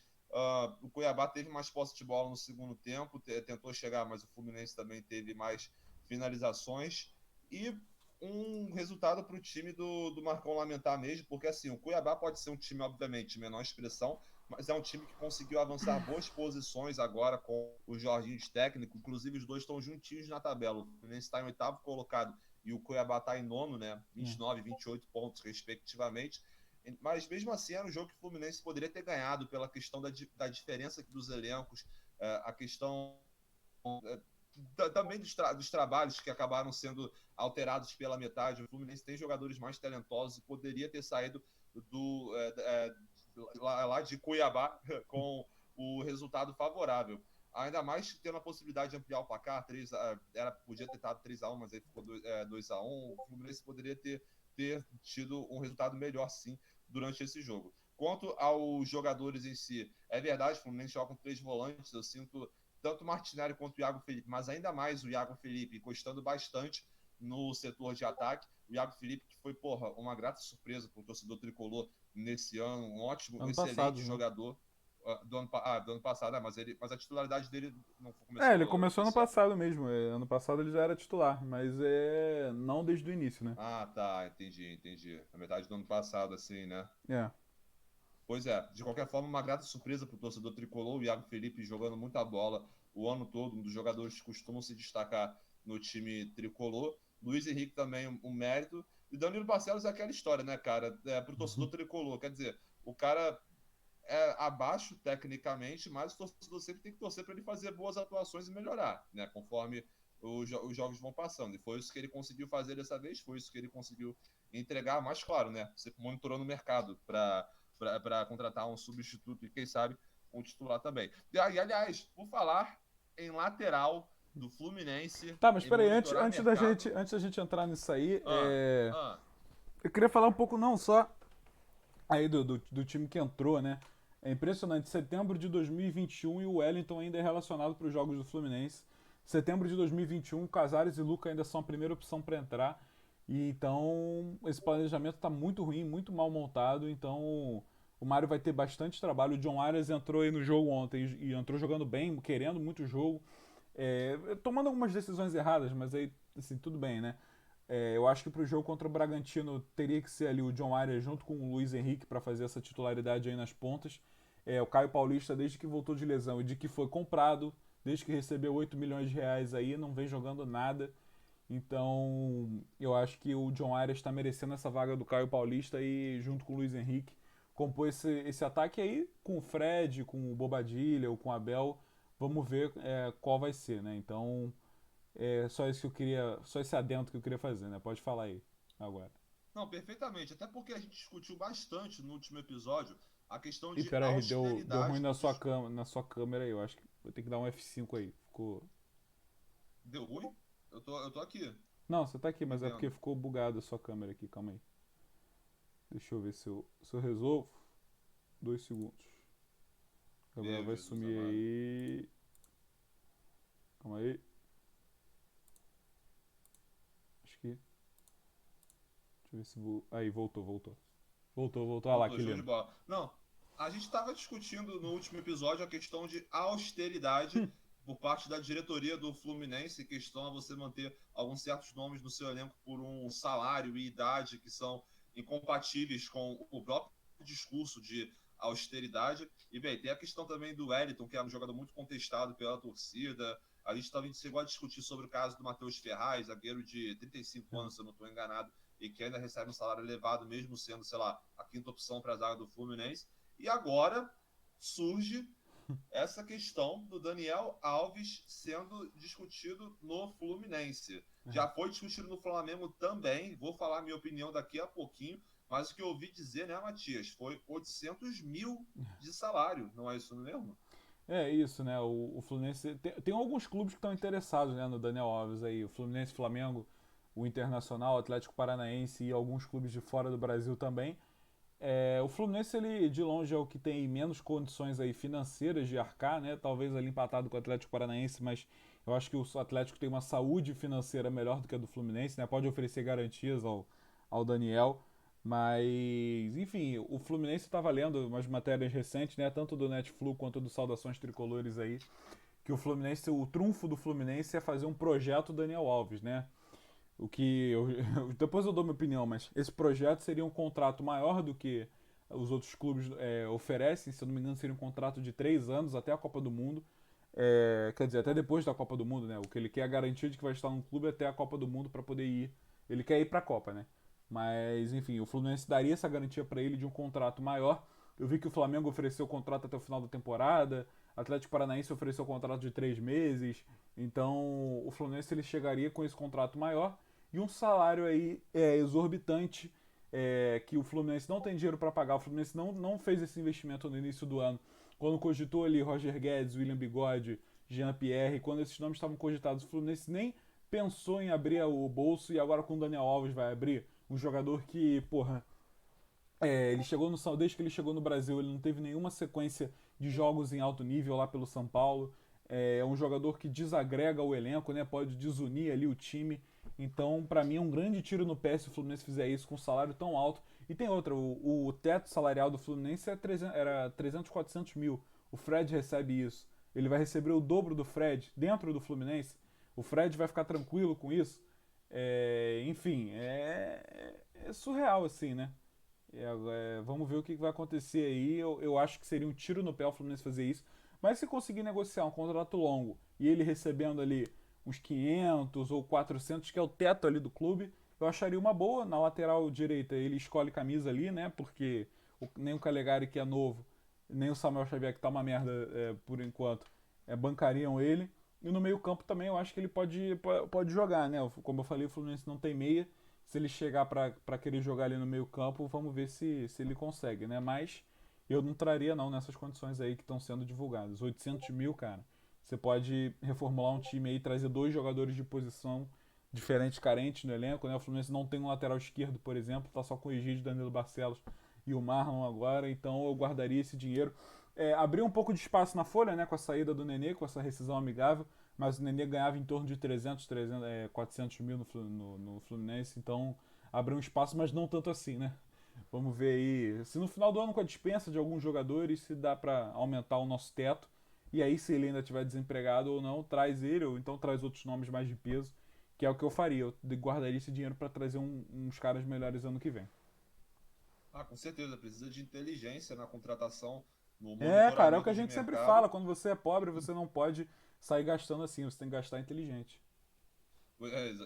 o Cuiabá teve mais posse de bola no segundo tempo, tentou chegar, mas o Fluminense também teve mais finalizações e um resultado para o time do Marcão lamentar mesmo, porque assim, o Cuiabá pode ser um time, obviamente, de menor expressão, mas é um time que conseguiu avançar boas posições agora com o Jorginho de técnico, inclusive os dois estão juntinhos na tabela, o Fluminense está em oitavo colocado e o Cuiabá está em nono, né, 29 e 28 pontos respectivamente, mas mesmo assim era um jogo que o Fluminense poderia ter ganhado pela questão da diferença dos elencos, a questão também dos trabalhos que acabaram sendo alterados pela metade. O Fluminense tem jogadores mais talentosos e poderia ter saído lá de Cuiabá com o resultado favorável. Ainda mais tendo a possibilidade de ampliar o placar, podia ter estado 3-1, mas aí ficou 2-1. O Fluminense poderia ter tido um resultado melhor, sim, durante esse jogo. Quanto aos jogadores em si, é verdade, o Fluminense joga com 3 volantes, eu sinto tanto o Martinelli quanto o Iago Felipe, mas ainda mais o Iago Felipe encostando bastante no setor de ataque. O Iago Felipe, que foi, uma grata surpresa para o torcedor tricolor nesse ano, um ótimo, excelente jogador. Do ano passado, mas a titularidade dele não começou. Ele começou ano passado mesmo. Ano passado ele já era titular, mas não desde o início, né? Ah, tá, entendi. Na metade do ano passado, assim, né? É. Pois é, de qualquer forma, uma grata surpresa para o torcedor tricolor, o Iago Felipe jogando muita bola o ano todo, um dos jogadores que costumam se destacar no time tricolor. Luiz Henrique também um mérito. E Danilo Barcelos é aquela história, né, cara? Para o torcedor tricolor. Quer dizer, o cara é abaixo tecnicamente, mas o torcedor sempre tem que torcer para ele fazer boas atuações e melhorar, né? Conforme os jogos vão passando. E foi isso que ele conseguiu fazer dessa vez, foi isso que ele conseguiu entregar, mas claro, né? Você monitorando o mercado para contratar um substituto e, quem sabe, um titular também. E aí, aliás, por falar em lateral do Fluminense. Tá, mas peraí, antes antes da gente entrar nisso aí, ah, ah. eu queria falar um pouco não só aí do time que entrou, né? É impressionante, setembro de 2021 e o Wellington ainda é relacionado para os jogos do Fluminense. Setembro de 2021, Casares e Luca ainda são a primeira opção para entrar. E então esse planejamento está muito ruim, muito mal montado. Então o Mário vai ter bastante trabalho. O John Arias entrou aí no jogo ontem e entrou jogando bem, querendo muito jogo. Tomando algumas decisões erradas, mas aí, assim, tudo bem, né? Eu acho que para o jogo contra o Bragantino teria que ser ali o John Arias junto com o Luiz Henrique para fazer essa titularidade aí nas pontas. O Caio Paulista, desde que voltou de lesão e de que foi comprado, desde que recebeu 8 milhões de reais aí, não vem jogando nada. Então, eu acho que o John Arias está merecendo essa vaga do Caio Paulista e junto com o Luiz Henrique compor esse ataque aí com o Fred, com o Bobadilha ou com o Abel. Vamos ver qual vai ser, né? Então, só isso que eu queria, só esse adendo que eu queria fazer, né? Pode falar aí agora. Não, perfeitamente. Até porque a gente discutiu bastante no último episódio a questão Ih, de peraí, deu ruim austeridade. na sua câmera aí. Eu acho que vou ter que dar um F5 aí. Ficou. Deu ruim? Eu tô aqui. Não, você tá aqui, Me mas é vendo. porque ficou bugado a sua câmera aqui. Calma aí. Deixa eu ver se eu resolvo. 2 segundos. Gabriel Meu vai Jesus sumir amado. aí. Calma aí. Acho que. Deixa eu ver se. Aí, voltou. Voltou. Olha lá, Voltou, que show de lindo. bola. Não, a gente estava discutindo no último episódio a questão de austeridade por parte da diretoria do Fluminense, questão a você manter alguns certos nomes no seu elenco por um salário e idade que são incompatíveis com o próprio discurso de austeridade. E, bem, tem a questão também do Wellington, que é um jogador muito contestado pela torcida. A gente também chegou a discutir sobre o caso do Matheus Ferraz, zagueiro de 35 anos, se eu não estou enganado, e que ainda recebe um salário elevado, mesmo sendo, sei lá, a quinta opção para a zaga do Fluminense. E agora surge essa questão do Daniel Alves sendo discutido no Fluminense. Já foi discutido no Flamengo também, vou falar minha opinião daqui a pouquinho, mas o que eu ouvi dizer, né, Matias, foi 800 mil de salário, não é isso mesmo? É isso, né? O Fluminense. Tem alguns clubes que estão interessados, né, no Daniel Alves aí. O Fluminense, Flamengo, o Internacional, o Atlético Paranaense e alguns clubes de fora do Brasil também. O Fluminense, ele de longe é o que tem menos condições aí financeiras de arcar, né? Talvez ali empatado com o Atlético Paranaense, mas eu acho que o Atlético tem uma saúde financeira melhor do que a do Fluminense, né? Pode oferecer garantias ao Daniel, mas enfim, o Fluminense estava lendo umas matérias recentes, né? Tanto do Netflix quanto do Saudações Tricolores aí, que o Fluminense, o trunfo do Fluminense é fazer um projeto Daniel Alves, né? O que depois eu dou minha opinião, mas esse projeto seria um contrato maior do que os outros clubes oferecem. Se eu não me engano, seria um contrato de 3 anos até a Copa do Mundo. Quer dizer, até depois da Copa do Mundo, né? O que ele quer é a garantia de que vai estar no clube até a Copa do Mundo para poder ir. Ele quer ir para a Copa, né? Mas, enfim, o Fluminense daria essa garantia para ele de um contrato maior. Eu vi que o Flamengo ofereceu o contrato até o final da temporada, Atlético Paranaense ofereceu o contrato de 3 meses. Então, o Fluminense ele chegaria com esse contrato maior e um salário aí exorbitante que o Fluminense não tem dinheiro para pagar. O Fluminense não fez esse investimento no início do ano. Quando cogitou ali Roger Guedes, William Bigode, Jean Pierre, quando esses nomes estavam cogitados, o Fluminense nem pensou em abrir o bolso e agora com o Daniel Alves vai abrir. Um jogador que, porra, ele chegou no desde que ele chegou no Brasil, ele não teve nenhuma sequência de jogos em alto nível lá pelo São Paulo. É um jogador que desagrega o elenco, né? Pode desunir ali o time. Então, para mim, é um grande tiro no pé se o Fluminense fizer isso com um salário tão alto. E tem outra, o teto salarial do Fluminense era 300, 400 mil. O Fred recebe isso. Ele vai receber o dobro do Fred dentro do Fluminense. O Fred vai ficar tranquilo com isso. Enfim, é surreal assim, né? Vamos ver o que vai acontecer aí. Eu acho que seria um tiro no pé o Fluminense fazer isso. Mas se conseguir negociar um contrato longo e ele recebendo ali uns 500 ou 400, que é o teto ali do clube, eu acharia uma boa. Na lateral direita ele escolhe camisa ali, né? Porque nem o Calegari, que é novo, nem o Samuel Xavier, que tá uma merda por enquanto, bancariam ele. E no meio campo também eu acho que ele pode jogar, né? Como eu falei, o Fluminense não tem meia. Se ele chegar para querer jogar ali no meio campo, vamos ver se ele consegue, né? Mas eu não traria não nessas condições aí que estão sendo divulgadas. 800 mil, cara. Você pode reformular um time aí, trazer dois jogadores de posição diferentes, carentes no elenco, né? O Fluminense não tem um lateral esquerdo, por exemplo, tá só com o Egídio, Danilo Barcelos e o Marlon agora, então eu guardaria esse dinheiro. Abriu um pouco de espaço na folha, né, com a saída do Nenê, com essa rescisão amigável, mas o Nenê ganhava em torno de 400 mil no Fluminense, então abriu um espaço, mas não tanto assim, né? Vamos ver aí, se no final do ano com a dispensa de alguns jogadores, se dá para aumentar o nosso teto, e aí se ele ainda estiver desempregado ou não, traz ele, ou então traz outros nomes mais de peso, que é o que eu faria, eu guardaria esse dinheiro para trazer uns caras melhores ano que vem. Ah, com certeza, precisa de inteligência na contratação, no Cara, é o que monitoramento a de gente sempre mercado. fala, quando você é pobre, você não pode sair gastando assim, você tem que gastar inteligente.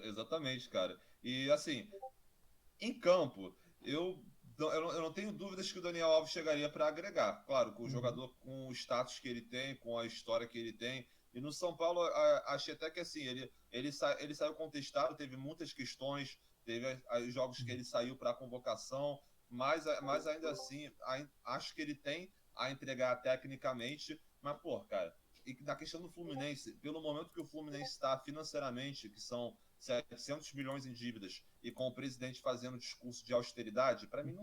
Exatamente, cara. E assim, em campo, eu não tenho dúvidas que o Daniel Alves chegaria para agregar. Claro, com o Uhum. jogador com o status que ele tem, com a história que ele tem. E no São Paulo, achei até que assim, ele saiu contestado, teve muitas questões, teve os jogos que ele saiu para a convocação, mas ainda assim, acho que ele tem a entregar tecnicamente. Mas, pô, cara, e na questão do Fluminense, pelo momento que o Fluminense está financeiramente, que são 700 milhões em dívidas, e com o presidente fazendo discurso de austeridade, para mim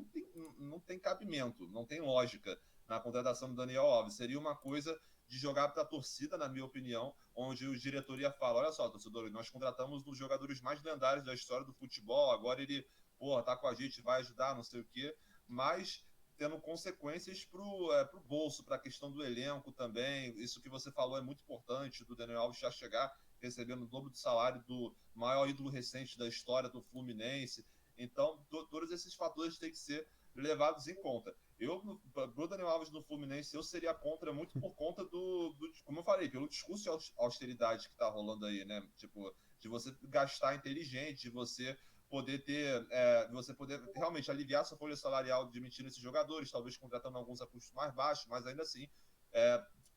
não tem cabimento, não tem lógica na contratação do Daniel Alves. Seria uma coisa de jogar para a torcida, na minha opinião, onde o diretoria fala: olha só, torcedor, nós contratamos um dos jogadores mais lendários da história do futebol, agora ele, porra, tá com a gente, vai ajudar, não sei o quê, mas tendo consequências pro bolso, para a questão do elenco também. Isso que você falou é muito importante, do Daniel Alves já chegar recebendo o dobro do salário do maior ídolo recente da história do Fluminense. Então, todos esses fatores têm que ser levados em conta. Pro Daniel Alves no Fluminense, eu seria contra muito por conta como eu falei, pelo discurso de austeridade que tá rolando aí, né? Tipo, de você gastar inteligente, de você poder você poder realmente aliviar sua folha salarial demitindo esses jogadores, talvez contratando alguns a custos mais baixos, mas ainda assim,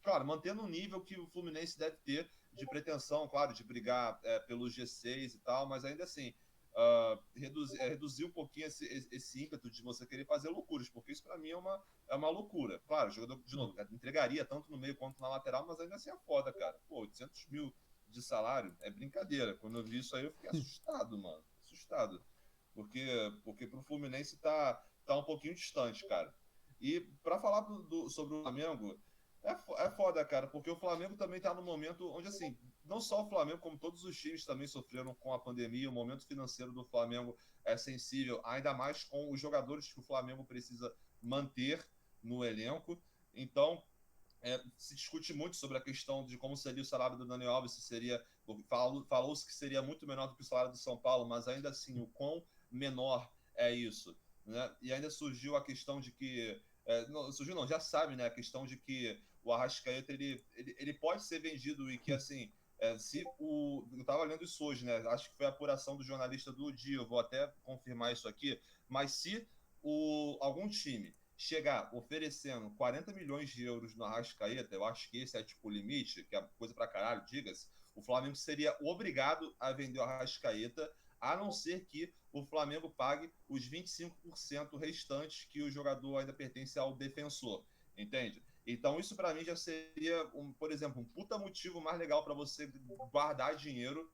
claro, mantendo o nível que o Fluminense deve ter de pretensão, claro, de brigar pelo G6 e tal, mas ainda assim, reduzir um pouquinho esse ímpeto de você querer fazer loucuras, porque isso para mim é uma loucura. Claro, o jogador, de novo, entregaria tanto no meio quanto na lateral, mas ainda assim é foda, cara. Pô, 800 mil de salário é brincadeira. Quando eu vi isso aí, eu fiquei assustado, mano. Assustado. Porque pro Fluminense tá um pouquinho distante, cara. E para falar sobre o Flamengo, é foda, cara, porque o Flamengo também tá num momento onde, assim, não só o Flamengo, como todos os times também sofreram com a pandemia. O momento financeiro do Flamengo é sensível, ainda mais com os jogadores que o Flamengo precisa manter no elenco. Então, se discute muito sobre a questão de como seria o salário do Daniel Alves, se seria, falou-se que seria muito menor do que o salário do São Paulo, mas ainda assim, o quão menor é isso, né? E ainda surgiu a questão de que, não, surgiu não, já sabe, né, a questão de que o Arrascaeta, ele pode ser vendido e que, assim, eu estava lendo isso hoje, né, acho que foi a apuração do jornalista do Dia, eu vou até confirmar isso aqui, mas se algum time chegar oferecendo 40 milhões de euros no Arrascaeta, eu acho que esse é tipo o limite, que é coisa pra caralho, diga-se, o Flamengo seria obrigado a vender o Arrascaeta, a não ser que o Flamengo pague os 25% restantes que o jogador ainda pertence ao defensor, entende? Então isso para mim já seria, por exemplo, um puta motivo mais legal para você guardar dinheiro.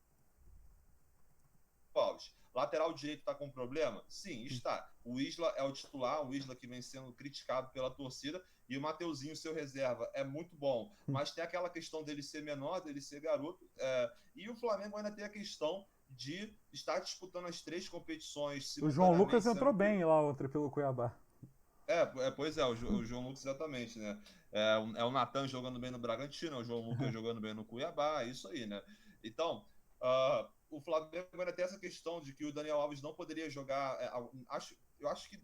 Alves. Lateral direito está com problema? Sim, está. O Isla é o titular, o Isla que vem sendo criticado pela torcida, e o Mateuzinho, seu reserva, é muito bom. Mas tem aquela questão dele ser menor, dele ser garoto, e o Flamengo ainda tem a questão de estar disputando as 3 competições O João simultaneamente, Lucas entrou sendo que bem lá ontem pelo Cuiabá. pois é, o João Lucas exatamente, né? É o Natan jogando bem no Bragantino, é o João Lucas jogando bem no Cuiabá, é isso aí, né? Então, o Flamengo ainda tem essa questão de que o Daniel Alves não poderia jogar. Eu acho que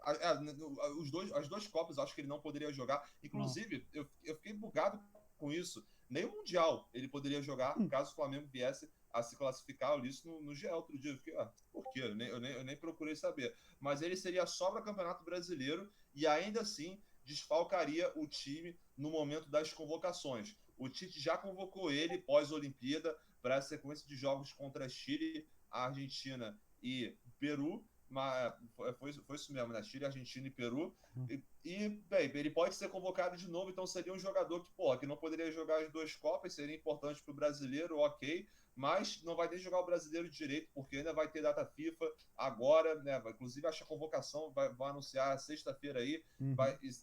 as duas Copas, eu acho que ele não poderia jogar. Não. Inclusive, eu fiquei bugado com isso. Nem o Mundial ele poderia jogar caso o Flamengo viesse a se classificar. Eu li isso no GE outro dia. Eu fiquei, por quê? Eu nem procurei saber. Mas ele seria só para Campeonato Brasileiro e ainda assim desfalcaria o time no momento das convocações. O Tite já convocou ele pós-Olimpíada para a sequência de jogos contra Chile, Argentina e Peru. Mas foi isso mesmo, né? Chile, Argentina e Peru. Bem, ele pode ser convocado de novo, então seria um jogador que não poderia jogar as 2 Copas, seria importante para o brasileiro, ok, mas não vai nem jogar o brasileiro direito, porque ainda vai ter data FIFA agora, né? Inclusive, acho que a convocação vai anunciar sexta-feira aí.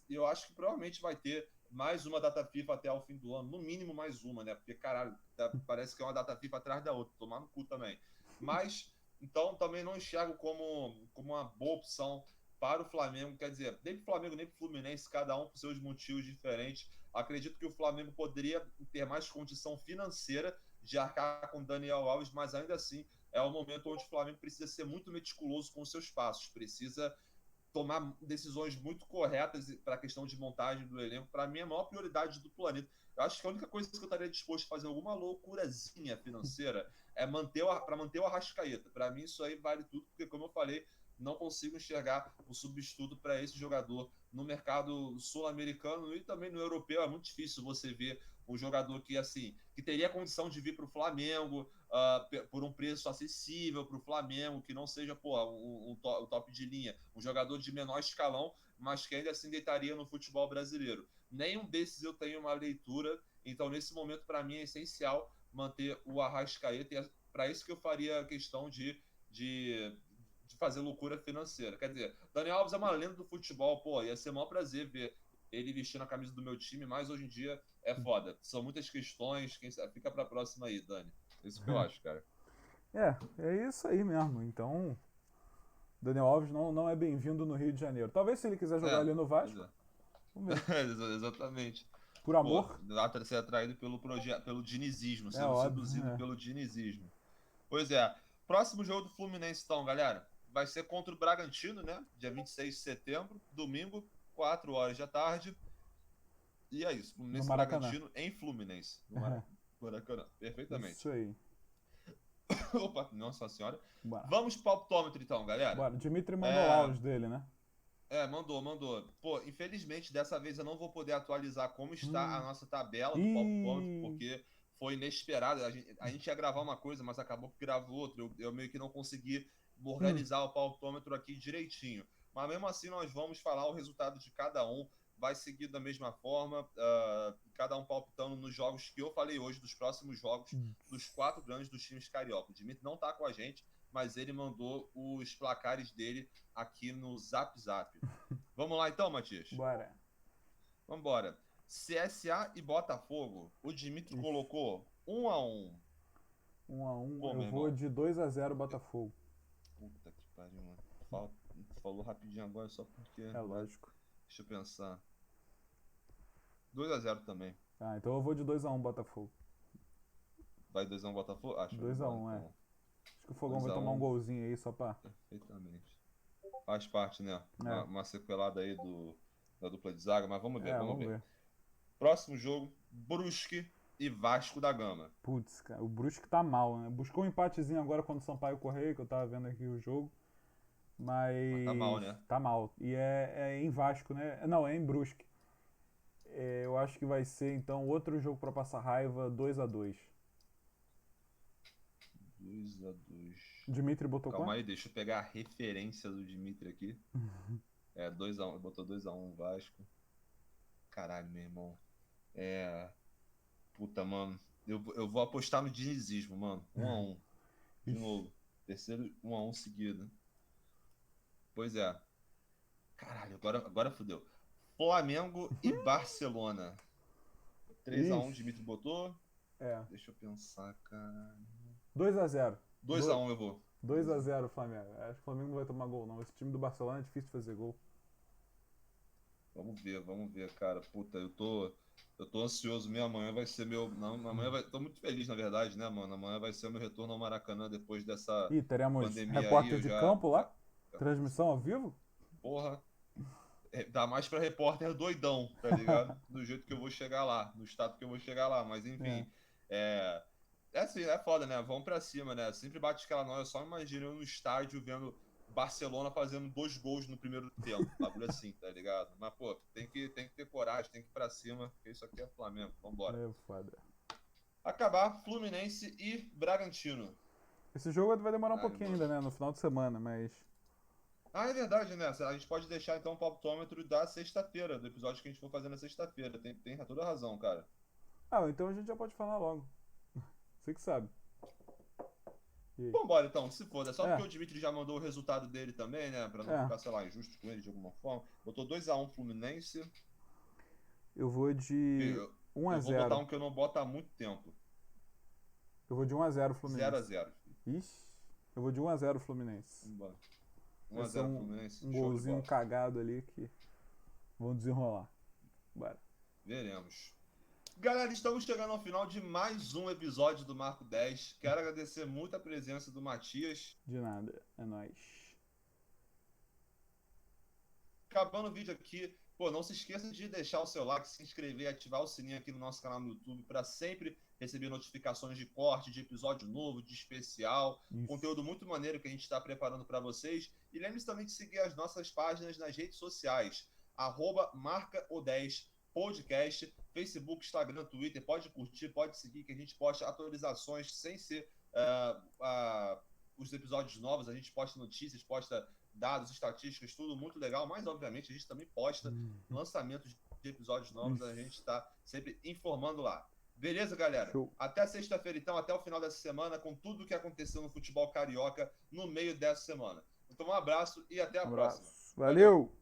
Eu acho que provavelmente vai ter mais uma data FIFA até o fim do ano, no mínimo mais uma, né? Porque, caralho, parece que é uma data FIFA atrás da outra, tomar no cu também. Mas, então, também não enxergo como uma boa opção para o Flamengo, quer dizer, nem para o Flamengo nem para o Fluminense, cada um por seus motivos diferentes. Acredito que o Flamengo poderia ter mais condição financeira de arcar com Daniel Alves, mas ainda assim é um momento onde o Flamengo precisa ser muito meticuloso com os seus passos, precisa tomar decisões muito corretas para a questão de montagem do elenco. Para mim, é a maior prioridade do planeta. Eu acho que a única coisa que eu estaria disposto a fazer alguma loucurazinha financeira é para manter o Arrascaeta. Para mim, isso aí vale tudo, porque, como eu falei, não consigo enxergar um substituto para esse jogador no mercado sul-americano e também no europeu. É muito difícil você ver um jogador que, assim, que teria condição de vir para o Flamengo por um preço acessível para o Flamengo, que não seja um top de linha, um jogador de menor escalão, mas que ainda assim deitaria no futebol brasileiro. Nenhum desses eu tenho uma leitura, então nesse momento para mim é essencial manter o Arrascaeta, e é para isso que eu faria a questão de fazer loucura financeira. Quer dizer, Daniel Alves é uma lenda do futebol, ia ser o maior prazer ver ele vestindo a camisa do meu time, mas hoje em dia é foda. São muitas questões, quem sabe, fica pra próxima aí, Dani. Isso que eu acho, cara. É isso aí mesmo. Então, Daniel Alves não é bem-vindo no Rio de Janeiro. Talvez se ele quiser jogar ali no Pois Vasco, é. vamos ver. Exatamente. Por Pô, amor, ser atraído pelo dinizismo, é sendo óbvio. seduzido É. pelo dinizismo. Pois é. Próximo jogo do Fluminense, então, galera, vai ser contra o Bragantino, né? Dia 26 de setembro, domingo, 4 horas da tarde. E é isso, No Fluminense e Maracanã. Bragantino em Fluminense. No Maracanã, Isso perfeitamente. aí. Opa, nossa senhora. Bora. Vamos pro palpitômetro, então, galera. Bora. Dimitri mandou lá É, os dele, né? mandou. Pô, infelizmente, dessa vez eu não vou poder atualizar como está a Hum. nossa tabela do palpitômetro, Ih. porque foi inesperado. A gente ia gravar uma coisa, mas acabou que gravou outra. Eu meio que não consegui Hum. organizar o palpitômetro aqui direitinho. Mas mesmo assim, nós vamos falar o resultado de cada um. Vai seguir da mesma forma, cada um palpitando nos jogos que eu falei hoje, dos próximos jogos dos 4 grandes dos times carioca. O Dimitri não tá com a gente, mas ele mandou os placares dele aqui no Zap Zap. Vamos lá então, Matias? Bora. Vamos embora. CSA e Botafogo. O Dimitri Ixi. colocou 1-1. 1-1. Pô, Eu meu vou irmão. de 2-0 Botafogo. Puta que pariu, mano. Falou rapidinho agora só porque. É lógico. Deixa eu pensar. 2-0 também. Ah, então eu vou de 2-1 Botafogo. Vai 2-1 Botafogo? Acho que 2-1, é. então. Acho que o Fogão vai tomar um golzinho aí só pra. Perfeitamente. Faz parte, né? É. Uma sequelada aí da dupla de zaga, mas vamos ver, vamos ver. Próximo jogo, Brusque e Vasco da Gama. Putz, cara, o Brusque tá mal, né? Buscou um empatezinho agora contra o Sampaio Correia, que eu tava vendo aqui o jogo. Mas tá mal, né? Tá mal. E é em Vasco, né? Não, é em Brusque. Eu acho que vai ser, então, outro jogo pra passar raiva, 2-2. 2-2. Dimitri botou Calma quanto? aí, deixa eu pegar a referência do Dimitri aqui. 2-1, botou 2-1 Vasco. Caralho, meu irmão. Puta, mano. Eu vou apostar no dinizismo, mano. 1-1. De novo. Terceiro 1-1 seguido. Pois é. Caralho, agora fodeu. Flamengo e Barcelona. 3-1, Dimitri botou. Deixa eu pensar, cara. 2-0. 2-1 eu vou. 2-0 Flamengo. Acho que o Flamengo não vai tomar gol, não. Esse time do Barcelona é difícil de fazer gol. Vamos ver, cara. Puta, eu tô ansioso. Minha amanhã vai ser meu. Não, amanhã vai. Tô muito feliz, na verdade, né, mano? Amanhã vai ser o meu retorno ao Maracanã depois dessa Teremos pandemia repórter aí. de campo lá? Transmissão ao vivo? Porra. Dá mais pra repórter doidão, tá ligado? Do jeito que eu vou chegar lá, no estado que eu vou chegar lá. Mas enfim, é assim, é foda, né? Vamos pra cima, né? Sempre bate aquela noia. Eu só imagino eu no estádio vendo Barcelona fazendo 2 gols no primeiro tempo. Bagulho assim, tá ligado? Mas, pô, tem que ter coragem, tem que ir pra cima, porque isso aqui é Flamengo. Vambora. É foda. Acabar Fluminense e Bragantino. Esse jogo vai demorar um pouquinho ainda, né? No final de semana, mas. É verdade, né? A gente pode deixar então o palpitômetro da sexta-feira, do episódio que a gente for fazer na sexta-feira. Tem toda razão, cara. Então a gente já pode falar logo. Você que sabe. Vambora então, se for. É só porque o Dimitri já mandou o resultado dele também, né? Pra não ficar, sei lá, injusto com ele de alguma forma. Botou 2-1 Fluminense. Eu vou de 1-0. Eu vou botar um que eu não boto há muito tempo. Eu vou de 1-0 Fluminense. 0-0. Ixi. Eu vou de 1-0 Fluminense. Vambora. 1-0 Fluminense. Um golzinho cagado ali que vão desenrolar. Bora. Veremos. Galera, estamos chegando ao final de mais um episódio do Marco 10. Quero agradecer muito a presença do Matias. De nada, é nóis. Acabando o vídeo aqui, pô, não se esqueça de deixar o seu like, se inscrever e ativar o sininho aqui no nosso canal no YouTube para sempre receber notificações de corte, de episódio novo, de especial, conteúdo muito maneiro que a gente está preparando para vocês. E lembre-se também de seguir as nossas páginas nas redes sociais, @marcaO10 podcast, Facebook, Instagram, Twitter. Pode curtir, pode seguir, que a gente posta atualizações sem ser os episódios novos. A gente posta notícias, posta dados, estatísticas, tudo muito legal. Mas, obviamente, a gente também posta lançamentos de episódios novos. A gente está sempre informando lá. Beleza, galera? Show. Até sexta-feira, então, até o final dessa semana, com tudo o que aconteceu no futebol carioca no meio dessa semana. Então, um abraço e até a próxima. Valeu!